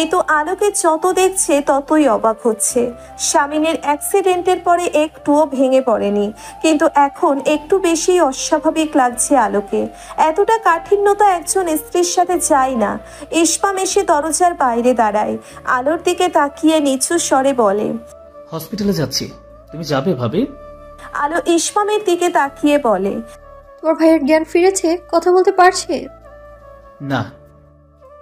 ঋতু আলোকে যত দেখছে ততই অবাক হচ্ছে। স্বামীনের অ্যাক্সিডেন্টের পরে একটুও ভেঙে পড়েনি, কিন্তু এখন একটু বেশি অস্বাভাবিক লাগছে আলোকে। এতটা কাঠিন্যতা একজন স্ত্রীর সাথে যায় না। ইসমাম এসে দরজার বাইরে দাঁড়ায়। আলোর দিকে তাকিয়ে নিচু স্বরে বলে, হসপিটালে যাচ্ছি, তুমি যাবে ভাবি? আলো ইসমামের দিকে তাকিয়ে বলে, তোমার ভাইয়ের জ্ঞান ফিরেছে, কথা বলতে পারছে? না।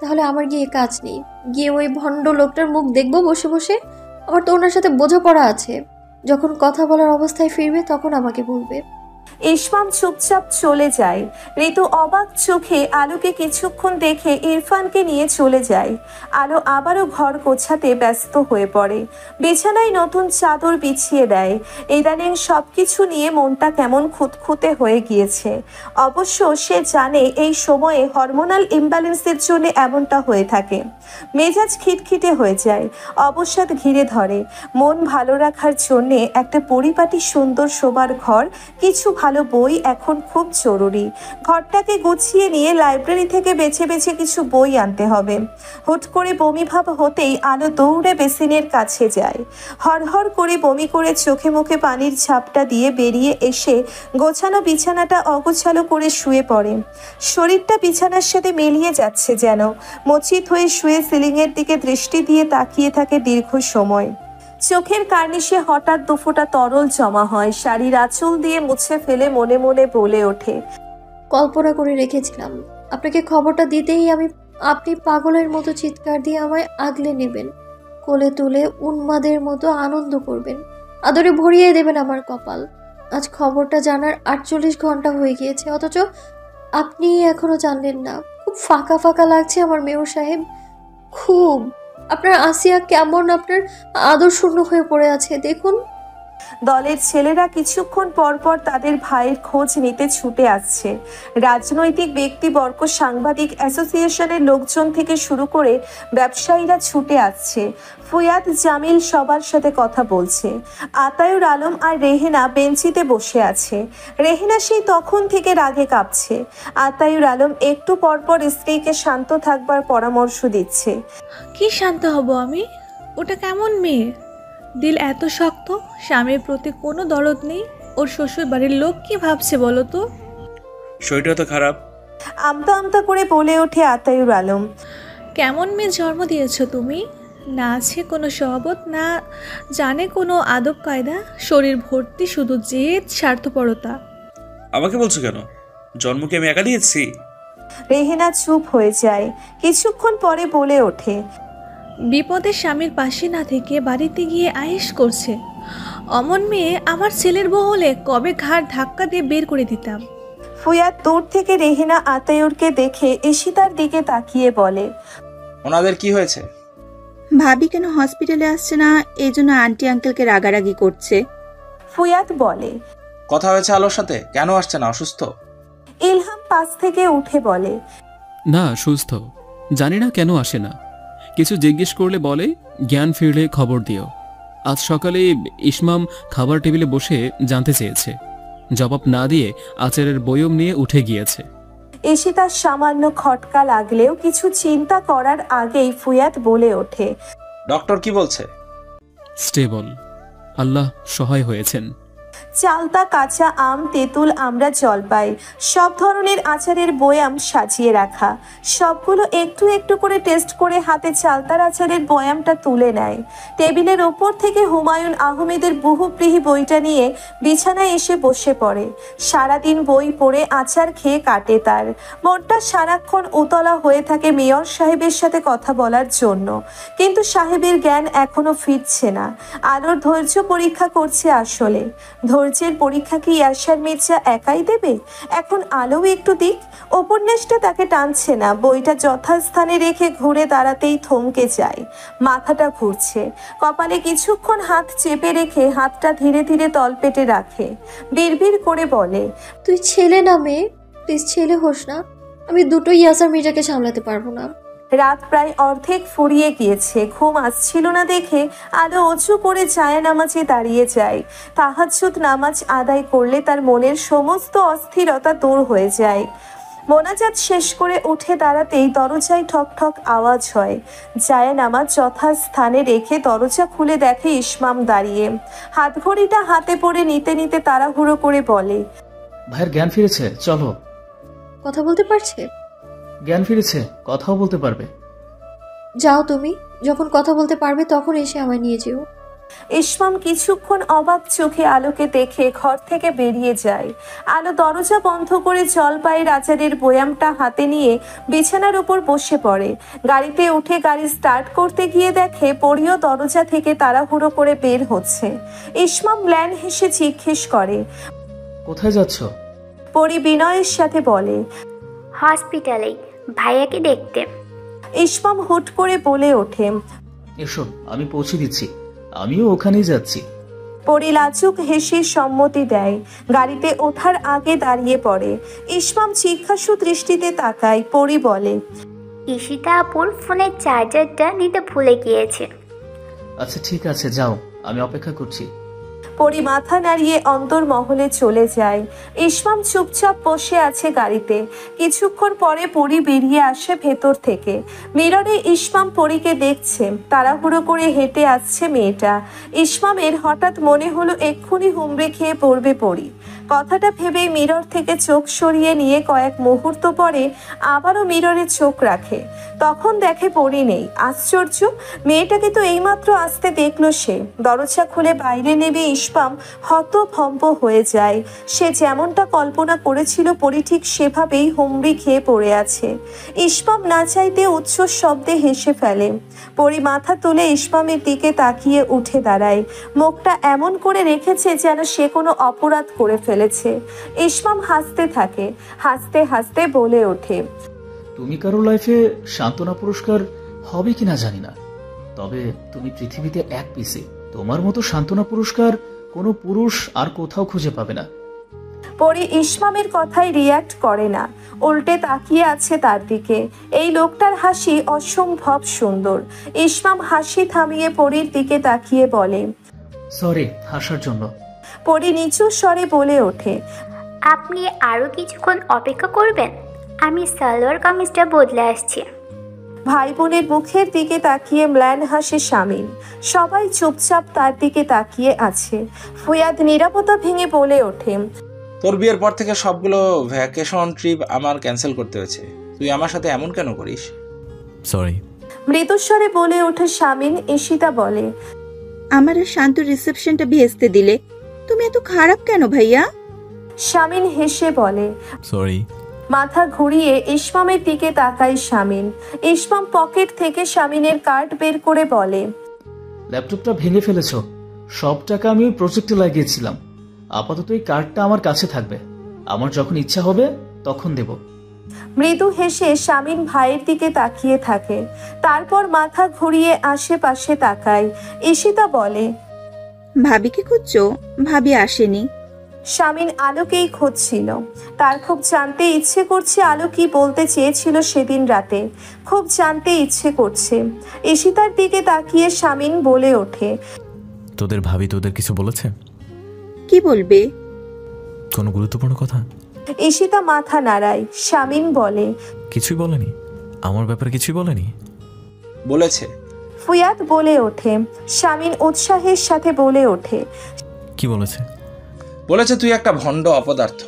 তাহলে আমার গিয়ে কাজ নেই। গিয়ে ওই ভণ্ড লোকটার মুখ দেখবো বসে বসে? আমার তো ওনার সাথে বোঝাপড়া আছে। যখন কথা বলার অবস্থায় ফিরবে তখন আমাকে বলবে। ইসমাম চুপচাপ চলে যায়। ঋতু অবাক চোখে আলোকে কিছুক্ষণ দেখে ইরফানকে নিয়ে চলে যায়। আলো আবারও ঘর গোছাতে ব্যস্ত হয়ে পড়ে। বিছানায় নতুন চাদর বিছিয়ে দেয়। ইদানিং সবকিছু নিয়ে মনটা কেমন খুঁতখুঁতে হয়ে গিয়েছে। অবশ্য সে জানে এই সময়ে হরমোনাল ইমব্যালেন্সের জন্য এমনটা হয়ে থাকে। মেজাজ খিটখিটে হয়ে যায়, অবসাদ ঘিরে ধরে। মন ভালো রাখার জন্যে একটা পরিপাটি সুন্দর শোবার ঘর, কিছু ভালো বই এখন খুব জরুরি। ঘরটাকে গুছিয়ে নিয়ে লাইব্রেরি থেকে বেছে বেছে কিছু বই আনতে হবে। হুট করে বমি ভাব হতেই আলো দৌড়ে বেসিনের কাছে যায়। হরহর করে বমি করে চোখে মুখে পানির ঝাপটা দিয়ে বেরিয়ে এসে গোছানো বিছানাটা অগোছালো করে শুয়ে পড়ে। শরীরটা বিছানার সাথে মিলিয়ে যাচ্ছে যেন। মচিত হয়ে শুয়ে সিলিংয়ের দিকে দৃষ্টি দিয়ে তাকিয়ে থাকে দীর্ঘ সময়। চোখের কার্নিশে হঠাৎ দুফোঁটা তরল জমা হয়। শাড়ির আঁচল দিয়ে মুছে ফেলে মনে মনে বলে ওঠে, কল্পনা করে রেখেছিলাম আপনাকে খবরটা দিতেই আপনি পাগলের মতো চিৎকার দিয়ে আমায় আগলে নেবেন, কোলে তুলে উন্মাদের মতো আনন্দ করবেন, আদরে ভরিয়ে দেবেন আমার কপাল। আজ খবরটা জানার 48 ঘন্টা হয়ে গিয়েছে, অথচ আপনি এখনো জানলেন না। খুব ফাঁকা ফাঁকা লাগছে আমার মেয়র সাহেব, খুব। আপনার আসিয়া কেমন আপনার আদর শূন্য হয়ে পড়ে আছে দেখুন। দলের ছেলেরা কিছুক্ষণ পর পর তাদের ভাইয়ের খোঁজ নিতে ছুটে আসছে। রাজনৈতিক ব্যক্তিবর্গ, সাংবাদিক অ্যাসোসিয়েশনের লোকজন থেকে শুরু করে ব্যবসায়ীরা ছুটে আসছে। ফুয়াদ, জামিল সবার সাথে কথা বলছে। আতায়ুর আলম আর রেহেনা বেঞ্চিতে বসে আছে। রেহেনা সেই তখন থেকে রাগে কাঁপছে। আতায়ুর আলম একটু পরপর স্ত্রীকে শান্ত থাকবার পরামর্শ দিচ্ছে। কি শান্ত হব আমি? ওটা কেমন মেয়ে? দিল এত শক্ত, স্বামীর প্রতি কোনো দরদ নেই। ওর শ্বশুর বাড়ির লোক কি ভাবছে বলো তো? শরীরটা তো খারাপ। আমতা আমতা করে বলে ওঠে আতায়ুর আলম। কেমন মেয়ে জন্ম দিয়েছো তুমি? না আছে কোনো শহবত, না জানে কোনো আদব কায়দা, শরীর ভর্তি শুধু জেদ স্বার্থপরতা। আমাকে বলছো কেন? জন্ম কি আমি একা দিয়েছি? রেহেনা চুপ হয়ে যায়, কিছুক্ষণ পরে বলে ওঠে, বিপদে স্বামীর পাশে না থেকে বাড়িতে গিয়ে আয়েশ করছে। অমন মেয়ে আমার ছেলের বউ হলে কবে ঘাড় ধাক্কা দিয়ে বের করে দিতাম। ফুয়াদ দূর থেকে রেহেনা আতায়ুরকে দেখে ঈশিতার দিকে তাকিয়ে বলে, ওনাদের কি হয়েছে? ভাবি কেন হসপিটালে আসছে না, এই জন্য আন্টি আঙ্কেলকে রাগারাগি করছে। ফুয়াদ বলে, কথা হয়েছে আলোর সাথে? কেন আসছে না? অসুস্থ? ইলহাম পাশ থেকে উঠে বলে, না, সুস্থ। জানি না কেন আসে না। কিছু জিজ্ঞেস করলে বলে জ্ঞান ফিরলে খবর দিও। আজ সকালে ইসমাম খাবার টেবিলে বসে জানতে চেয়েছে, জবাব না দিয়ে আচারের বয়ম নিয়ে উঠে গিয়েছে। ঈশিতার সামান্য খটকা লাগলেও কিছু চিন্তা করার আগেই ফুয়াদ বলে ওঠে, ডক্টর কি বলছে? স্টেবল, আল্লাহ সহায় হয়েছেন। চালতা, কাঁচা আম, তেঁতুল, আমরা, জলপাই, সব ধরনের আচারের বয়াম সাজিয়ে রাখা। সবগুলো একটু একটু করে টেস্ট করে হাতে চালতার আচারের বয়ামটা তুলে নেয়। টেবিলের ওপর থেকে হুমায়ুন আহমেদের বহুপ্রিয় বইটা নিয়ে বিছানায় এসে বসে পড়ে। সারাদিন বই পড়ে আচার খেয়ে কাটে তার। মনটা সারাক্ষণ উতলা হয়ে থাকে মেয়র সাহেবের সাথে কথা বলার জন্য, কিন্তু সাহেবের জ্ঞান এখনো ফিরছে না। আলোর ধৈর্য পরীক্ষা করছে আসলে। ধৈর্যের পরীক্ষা কি ইয়াসার মির্জা একাই দেবে? এখন আলো একটু দিক। উপন্যাসটা তাকে টানছে না। বইটা যথাস্থানে রেখে ঘুরে দাঁড়াতেই থমকে যায়। মাথাটা ঘুরছে। কপালে কিছুক্ষণ হাত চেপে রেখে হাতটা ধীরে ধীরে তলপেটে রাখে। বিড়বিড় করে বলে, তুই ছেলে না মেয়ে? প্লিজ ছেলে হোস না। আমি দুটোই ইয়াসার মির্জাকে সামলাতে পারবো না। রাত প্রায় অর্ধেক ফুরিয়ে গিয়েছে। ঘুম আসছিল না দেখে আলো অজু করে জায়নামাজে দাঁড়িয়ে যায়। তাহাজ্জুদ নামাজ আদায় করলে তার মনের সমস্ত অস্থিরতা দূর হয়ে যায়। মোনাজাত শেষ করে উঠে দাঁড়াতেই দরজায় ঠক ঠক আওয়াজ হয়। জায়নামাজ যথাস্থানে রেখে দরজা খুলে দেখে ইসমাম দাঁড়িয়ে। হাতঘড়িটা হাতে পড়ে নিতে নিতে তাড়াহুড়ো করে বলে, ভাইয়ের জ্ঞান ফিরেছে, চলো। কথা বলতে পারছে? জ্ঞান ফিরেছে, কথাও বলতে পারবে। যাও তুমি, যখন কথা বলতে পারবে তখন এসে আমায় নিয়ে যেও। ইসমাম কিছুক্ষণ অবাক চোখে আলোকে দেখে ঘর থেকে বেরিয়ে যায়। আলো দরজা বন্ধ করে জলপাইয়ের আচারের বয়ামটা হাতে নিয়ে বিছানার উপর বসে পড়ে। গাড়িতে উঠে গাড়ি স্টার্ট করতে গিয়ে দেখে পরিও দরজা থেকে তাড়াহুড়ো করে বের হচ্ছে। ইসমাম ম্লান হেসে জিজ্ঞেস করে, কোথায় যাচ্ছ? পরি বিনয়ের সাথে বলে, হসপিটালে ভাইয়াকে দেখতে। ইসমাম হুট করে বলে ওঠে, এসো, আমি পৌঁছে দিচ্ছি। আমিও ওখানেই যাচ্ছি। পরি লাজুক হেসে সম্মতি দেয়। গাড়িতে ওঠার আগে দাঁড়িয়ে পড়ে। ইসমাম জিজ্ঞাসু দৃষ্টিতে তাকায়। পরি বলে, ঈশিতা আপুর ফোনের চার্জারটা নিতে ভুলে গিয়েছে। আচ্ছা ঠিক আছে, যাও, আমি অপেক্ষা করছি। পরি মাথা নাড়িয়ে অন্তর্মহলে চলে যায়। ইসমাম চুপচাপ বসে আছে গাড়িতে। কিছুক্ষণ পরে পরি বেরিয়ে আসে ভেতর থেকে। মিররে ইসমাম পরিকে দেখছে। তাড়াহুড়ো করে হেঁটে আসছে মেয়েটা। ইসমামের হঠাৎ মনে হলো এক্ষুনি হুমড়ি খেয়ে পড়বে পরি। কথাটা ভেবেই মিরর থেকে চোখ সরিয়ে নিয়ে কয়েক মুহূর্ত পরে আবারও মিররে চোখ রাখে। তখন দেখে পরি নেই। আশ্চর্য, মেয়েটাকে তো এইমাত্র আসতে দেখলো সে। দরজা খুলে বাইরে নেমে ইসমাম হতভম্ব হয়ে যায়। সে যেমনটা কল্পনা করেছিল পরি ঠিক সেভাবেই হুমড়ি খেয়ে পড়ে আছে। ইসমাম না চাইতে উচ্চ শব্দে হেসে ফেলে। পরি মাথা তুলে ইসমামের দিকে তাকিয়ে উঠে দাঁড়ায়। মুখটা এমন করে রেখেছে যেন সে কোনো অপরাধ করে ফেলেছে। ইসমাম হাসতে থাকে। হাসতে হাসতে বলে ওঠে, তুমি কারো লাইফে সান্ত্বনা পুরস্কার হবে কিনা জানি না, তবে তুমি পৃথিবীতে এক পিসে। তোমার মতো সান্ত্বনা পুরস্কার কোনো পুরুষ আর কোথাও খুঁজে পাবে না। পরি ইসমামের কথায় রিয়্যাক্ট করে না, উল্টে তাকিয়ে আছে তার দিকে। এই লোকটার হাসি অসম্ভব সুন্দর। ইসমাম হাসি থামিয়ে পরির দিকে তাকিয়ে বলে, সরি হাসার জন্য। পরি নিচু স্বরে বলে ওঠে, আপনি আরো কিছুক্ষণ অপেক্ষা করবেন, আমি সালোয়ার কামিজটা বদলে আসছি। ভাই বোনের মুখের দিকে তাকিয়ে ম্লান হাসে শামীম। সবাই চুপচাপ তার দিকে তাকিয়ে আছে। ফুয়াদ নীরবতা ভেঙে বলে ওঠে, তোর বিয়ের পর থেকে সবগুলো ভ্যাকেশন ট্রিপ আমার ক্যান্সেল করতে হয়েছে। তুই আমার সাথে এমন কেন করিস? সরি। মৃদুস্বরে বলে ওঠে শামিন। ঈশিতা বলে, আমার আর শান্ত রিসেপশনটা ভেস্তে দিলে। তুমি এত খারাপ কেন ভাইয়া? শামিন হেসে বলে। সরি। মাথা ঘুরিয়ে ইসমামের দিকে তাকায় শামিন। ইসমাম পকেট থেকে শামিনের কার্ড বের করে বলে, ল্যাপটপটা ভেঙে ফেলেছো। সব টাকা আমি ওই প্রজেক্টে লাগিয়েছিলাম। আপাতত এই কার্ডটা আমার কাছে থাকবে। আমার যখন ইচ্ছা হবে তখন দেব। মৃদু হেসে শামিন ভাইয়ের দিকে তাকিয়ে থাকে। তারপর মাথা ঘুরিয়ে আশেপাশে তাকায়। ঈশিতা বলে, ভাবিকে খুঁজছো? ভাবি আসেনি। শামিন আলোকেই খুঁজছিল। তার খুব জানতে ইচ্ছে করছে আলো কি বলতে চেয়েছিল সেদিন রাতে। খুব জানতে ইচ্ছে করছে। ঈশিতার দিকে তাকিয়ে শামিন বলে ওঠে, তোদের ভাবি তোদের কিছু বলেছে? কি বলবে? কোনো গুরুত্বপূর্ণ কথা? ঈশিতা মাথা নাড়ায়। শামিন বলে, কিছুই বলেনি? আমার ব্যাপারে কিছুই বলেনি? বলেছে। ফুয়াদ বলে ওঠে। শামিন উৎসাহের সাথে বলে ওঠে, কি বলেছে? বলেছে তুই একটা ভণ্ড অপদার্থ।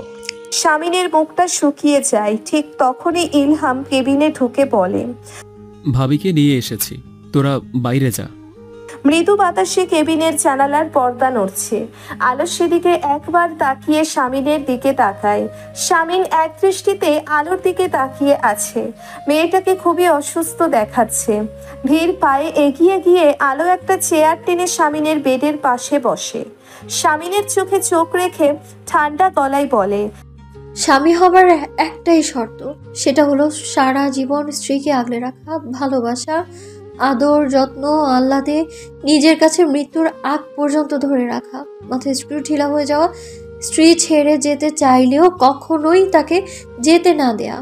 শামিনের মুখটা শুকিয়ে যায়। ঠিক তখনই ইলহাম কেবিনে ঢুকে বলে, ভাবিকে নিয়ে এসেছি, তোরা বাইরে যা। মৃদু বাতাসে কেবিনের জানালার পর্দা নড়ছে। আলো সেদিকে একবার তাকিয়ে শামিনের দিকে তাকায়। শামিন এক দৃষ্টিতে আলোর দিকে তাকিয়ে আছে। মেয়েটাকে খুবই অসুস্থ দেখাচ্ছে। ধীর পায়ে এগিয়ে গিয়ে আলো একটা চেয়ার টেনে শামিনের বেডের পাশে বসে। শামিনের চোখে চোখ রেখে ঠান্ডা গলায় বলে, স্বামী হবার একটাই শর্ত, সেটা হলো সারা জীবন স্ত্রীকে আগলে রাখা, ভালোবাসা, আদর, যত্ন, আহ্লাদে নিজের কাছে মৃত্যুর আগ পর্যন্ত ধরে রাখা। মাথায় স্ক্রু ঢিলা হয়ে যাওয়া স্ত্রী ছেড়ে যেতে চাইলেও কখনোই তাকে যেতে না দেয়া।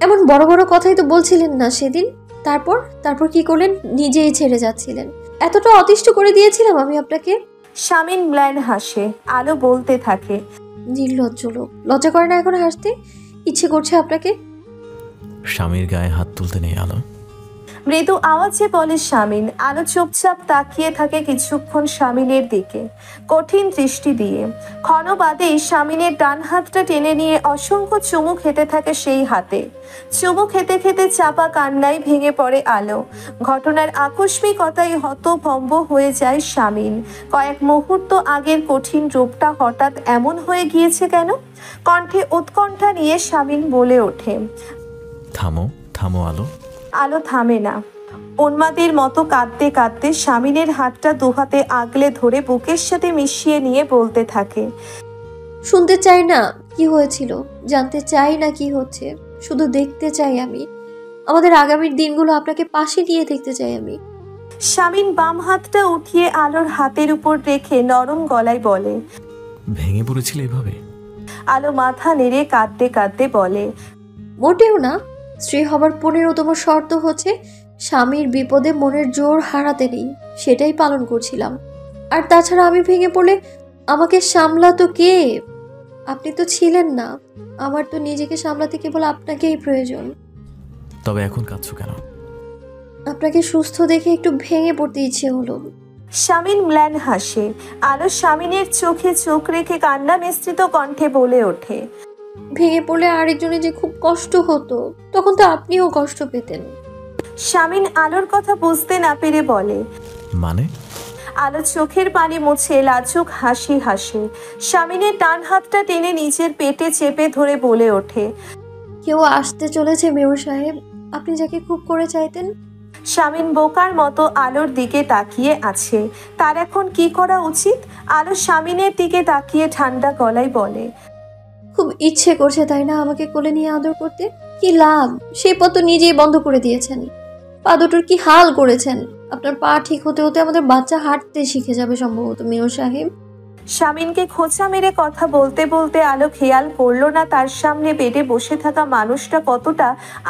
এমন বড় বড় কথাই তো বলছিলেন না সেদিন। তারপর কি করলেন? নিজেই ছেড়ে যাচ্ছিলেন। এতটা অতিষ্ঠ করে দিয়েছিলাম আমি আপনাকে। শামিন ম্লান হাসে। আলো বলতে থাকে, নির্লজ্জ লোক। লজ্জা করে না এখন হাসতে? ইচ্ছে করছে আপনাকে। স্বামীর গায়ে হাত তুলতে নেই আলো। মৃদু আওয়াজে বলে শামিন। আলো চুপচাপ তাকিয়ে থাকে কিছুক্ষণ শামিনের দিকে, কঠিন দৃষ্টি দিয়ে। ক্ষণ বাদেই শামিনের ডান হাতটা টেনে নিয়ে অসংখ্য চুমু খেতে থাকে সেই হাতে। চুমু খেতে খেতে চাপা কান্নায় ভেঙে পড়ে আলো। ঘটনার আকস্মিকতায় হতভম্ব হয়ে যায় শামিন। কয়েক মুহূর্ত আগের কঠিন রূপটা হঠাৎ এমন হয়ে গিয়েছে কেন? কণ্ঠে উৎকণ্ঠা নিয়ে শামিন বলে ওঠে, থামো থামো আলো। আলো থামে না। উন্মাদের মতো কাঁদতে কাঁদতে শামিনের হাতটা দুহাতে আগলে ধরে বুকের সাথে মিশিয়ে নিয়ে বলতে থাকে, শুনতে চাই না কি হয়েছিল, জানতে চাই না কি হচ্ছে, শুধু দেখতে চাই আমি। আমাদের আগামীর দিনগুলো আপনাকে পাশে নিয়ে দেখতে চাই আমি। শামিন বাম হাতটা উঠিয়ে আলোর হাতের উপর রেখে নরম গলায় বলে, ভেঙে পড়েছিল এভাবে? আলো মাথা নেড়ে কাঁদতে কাঁদতে বলে, মোটেও না। স্ত্রী হবার 15তম শর্ত হচ্ছে স্বামীর বিপদে মনের জোর হারাতে নেই, সেটাই পালন করছিলাম। আর তাছাড়া আমি ভেঙে পড়লে আমাকে সামলাতো কে? আপনি তো ছিলেন না। আমার তো নিজেকে সামলাতে কেবল আপনাকেই প্রয়োজন। তবে এখন কাঁদছো কেন? আপনাকে সুস্থ দেখে একটু ভেঙে পড়তে ইচ্ছে হলো। শামিন ম্লান হাসে। আলো শামিনের চোখে চোখ রেখে কান্না মিশ্রিত কণ্ঠে বলে ওঠে, ভেঙে পড়লে আরেকজনের যে খুব কষ্ট হতো, তখন তো আপনিও কষ্ট পেতেন। শামিন আলোর কথা বুঝতে না পেরে বলে, মানে? আলো চোখের পানি মুছে লাজুক হাসি হাসে। শামিনের ডান হাতটা টেনে নিজের পেটে চেপে ধরে বলে ওঠে, কেউ আসতে চলেছে মেয়র সাহেব, আপনি যাকে খুব করে চাইতেন। শামিন বোকার মতো আলোর দিকে তাকিয়ে আছে। তার এখন কি করা উচিত? আলো শামিনের দিকে তাকিয়ে ঠান্ডা গলায় বলে, খুব ইচ্ছে করছে তাই না আমাকে কোলে নিয়ে আদর করতে? কি লাভ? সেই পথ তো নিজেই বন্ধ করে দিয়েছেন। পা দুটোর কি হাল করেছেন। আপনার পা ঠিক হতে হতে আমাদের বাচ্চা হাঁটতে শিখে যাবে সম্ভবত মেয়র সাহেব। শামিনকে খোঁচা মেরে কথা বলতে বলতে আলো খেয়াল করলো না তার সামনে বেডে বসে থাকা মানুষটা কতটা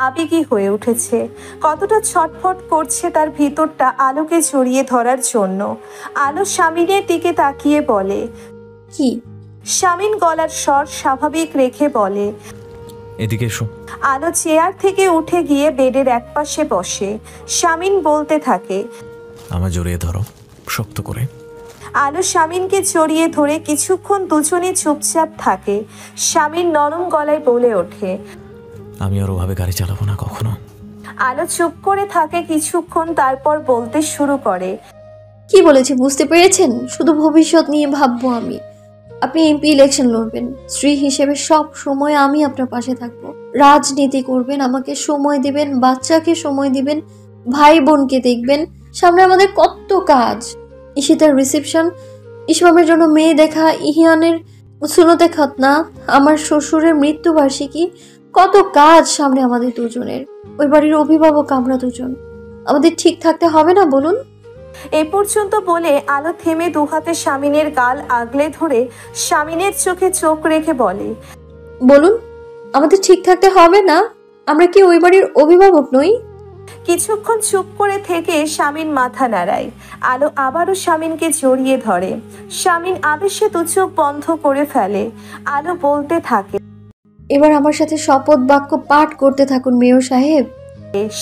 আবেগী হয়ে উঠেছে, কতটা ছটফট করছে তার ভিতরটা আলোকে জড়িয়ে ধরার জন্য। আলো শামিনের দিকে তাকিয়ে বলে, কি? শামিন গলার স্বর স্বাভাবিক রেখে বলে, এদিকে এসো। আলো চেয়ার থেকে উঠে গিয়ে বেডের একপাশে বসে। শামিন বলতে থাকে, আমার জড়িয়ে ধরো শক্ত করে। আলো শামিনকে জড়িয়ে ধরে কিছুক্ষণ দুজনে চুপচাপ থাকে। শামিন নরম গলায় বলে ওঠে, আমি আর ওভাবে গাড়ি চালাবো না কখনো। আলো চুপ করে থাকে কিছুক্ষণ, তারপর বলতে শুরু করে। কি বলেছি বুঝতে পেরেছেন? শুধু ভবিষ্যৎ নিয়ে ভাববো আমি। আপনি এমপি ইলেকশন লড়বেন, স্ত্রী হিসেবে সব সময় আমি আপনার পাশে থাকবো। রাজনীতি করবেন, আমাকে সময় দিবেন, বাচ্চাকে সময় দিবেন, ভাই বোনকে দেখবেন। সামনে আমাদের কত কাজ, ঈশিতার রিসেপশন, ইসমামের জন্য মেয়ে দেখা, ইহিয়ানের সুনতে খতনা, আমার শ্বশুরের মৃত্যুবার্ষিকী, কত কাজ সামনে আমাদের দুজনের। ওই বাড়ির অভিভাবক আমরা দুজন, আমাদের ঠিক থাকতে হবে না বলুন? এই পর্যন্ত বলে আলো থেমে দুহাতে শামিনের গাল আগলে ধরে শামিনের চোখে চোখ রেখে বলে, বলুন আমাদের ঠিক থাকতে হবে না? আমরা কি ওই বাড়ির অভিভাবক নই? কিছুক্ষণ চুপ করে থেকে শামিন মাথা নাড়ায়। আলো আবারও শামিনকে জড়িয়ে ধরে। শামিন আবেশে দু চোখ বন্ধ করে ফেলে। আলো বলতে থাকে, এবার আমার সাথে শপথ বাক্য পাঠ করতে থাকুন মেয়র সাহেব।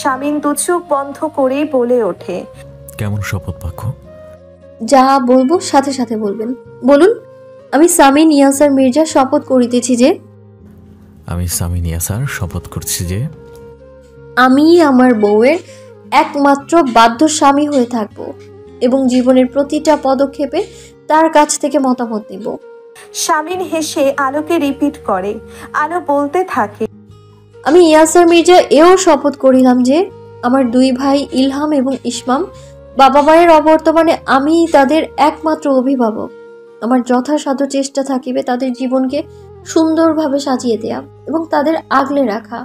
শামিন দু চোখ বন্ধ করেই বলে ওঠে, কেমন শপথ বাক্য? যা বলবো সাথে সাথে বলবেন। বলুন। আমি সামিন ইয়াসার মির্জা শপথ করিতেছি যে, আমি সামিন ইয়াসার শপথ করছি যে আমি আমার বউয়ের একমাত্র বাধ্য স্বামী হয়ে থাকব এবং জীবনের প্রতিটা পদক্ষেপে তার কাছ থেকে মতামত নেব। শামিন হেসে আলোকে রিপিট করে। আলো বলতে থাকে, আমি ইয়াসার মির্জা এও শপথ করিলাম যে আমার দুই ভাই ইলহাম এবং ইসমাম বাবা মায়ের অবর্তমানে আমি তাদের একমাত্র অভিভাবক। আমার যথাসাধ্য চেষ্টা থাকিবে তাদের জীবনকে সুন্দরভাবে সাজিয়ে দেয়া এবং তাদের আগলে রাখা,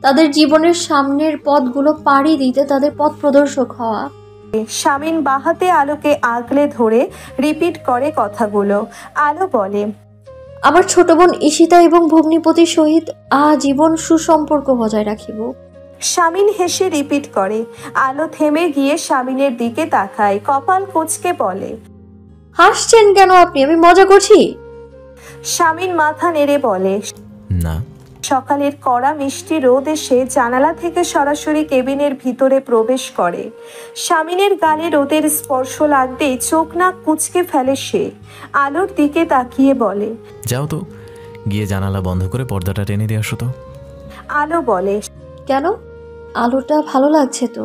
তাদের জীবনের সামনের পথগুলো পাড়ি দিতে তাদের পথ প্রদর্শক হওয়া। শামিন বাহাতে আলোকে আগলে ধরে রিপিট করে কথাগুলো। আলো বলে, আমার ছোট বোন ঈশিতা এবং ভগ্নিপতির সহিত আজীবন সুসম্পর্ক বজায় রাখিব। শামিন হেসে রিপিট করে। আলো থেমে গিয়ে শামিনের দিকে তাকায়, কপাল কুঁচকে বলে, হাসছেন কেন আপনি? আমি মজা করছি। শামিন মাথা নেড়ে বলে, না। সকালের কড়া মিষ্টি রোদ এসে জানালা থেকে সরাসরি কেবিনের ভিতরে প্রবেশ করে। শামিনের গালে রোদের স্পর্শ লাগতেই চোখ নাক কুঁচকে ফেলে সে। আলোর দিকে তাকিয়ে বলে, যাও তো, গিয়ে জানালা বন্ধ করে পর্দাটা টেনে দিয়ে আসো তো। আলো বলে, কেন? আলোটা ভালো লাগছে তো।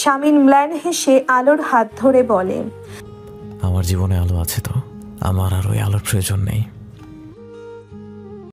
শামিন ম্লান হেসে আলোর হাত ধরে বলে, আমার জীবনে আলো আছে তো, আমার আর ওই আলোর প্রয়োজন নেই।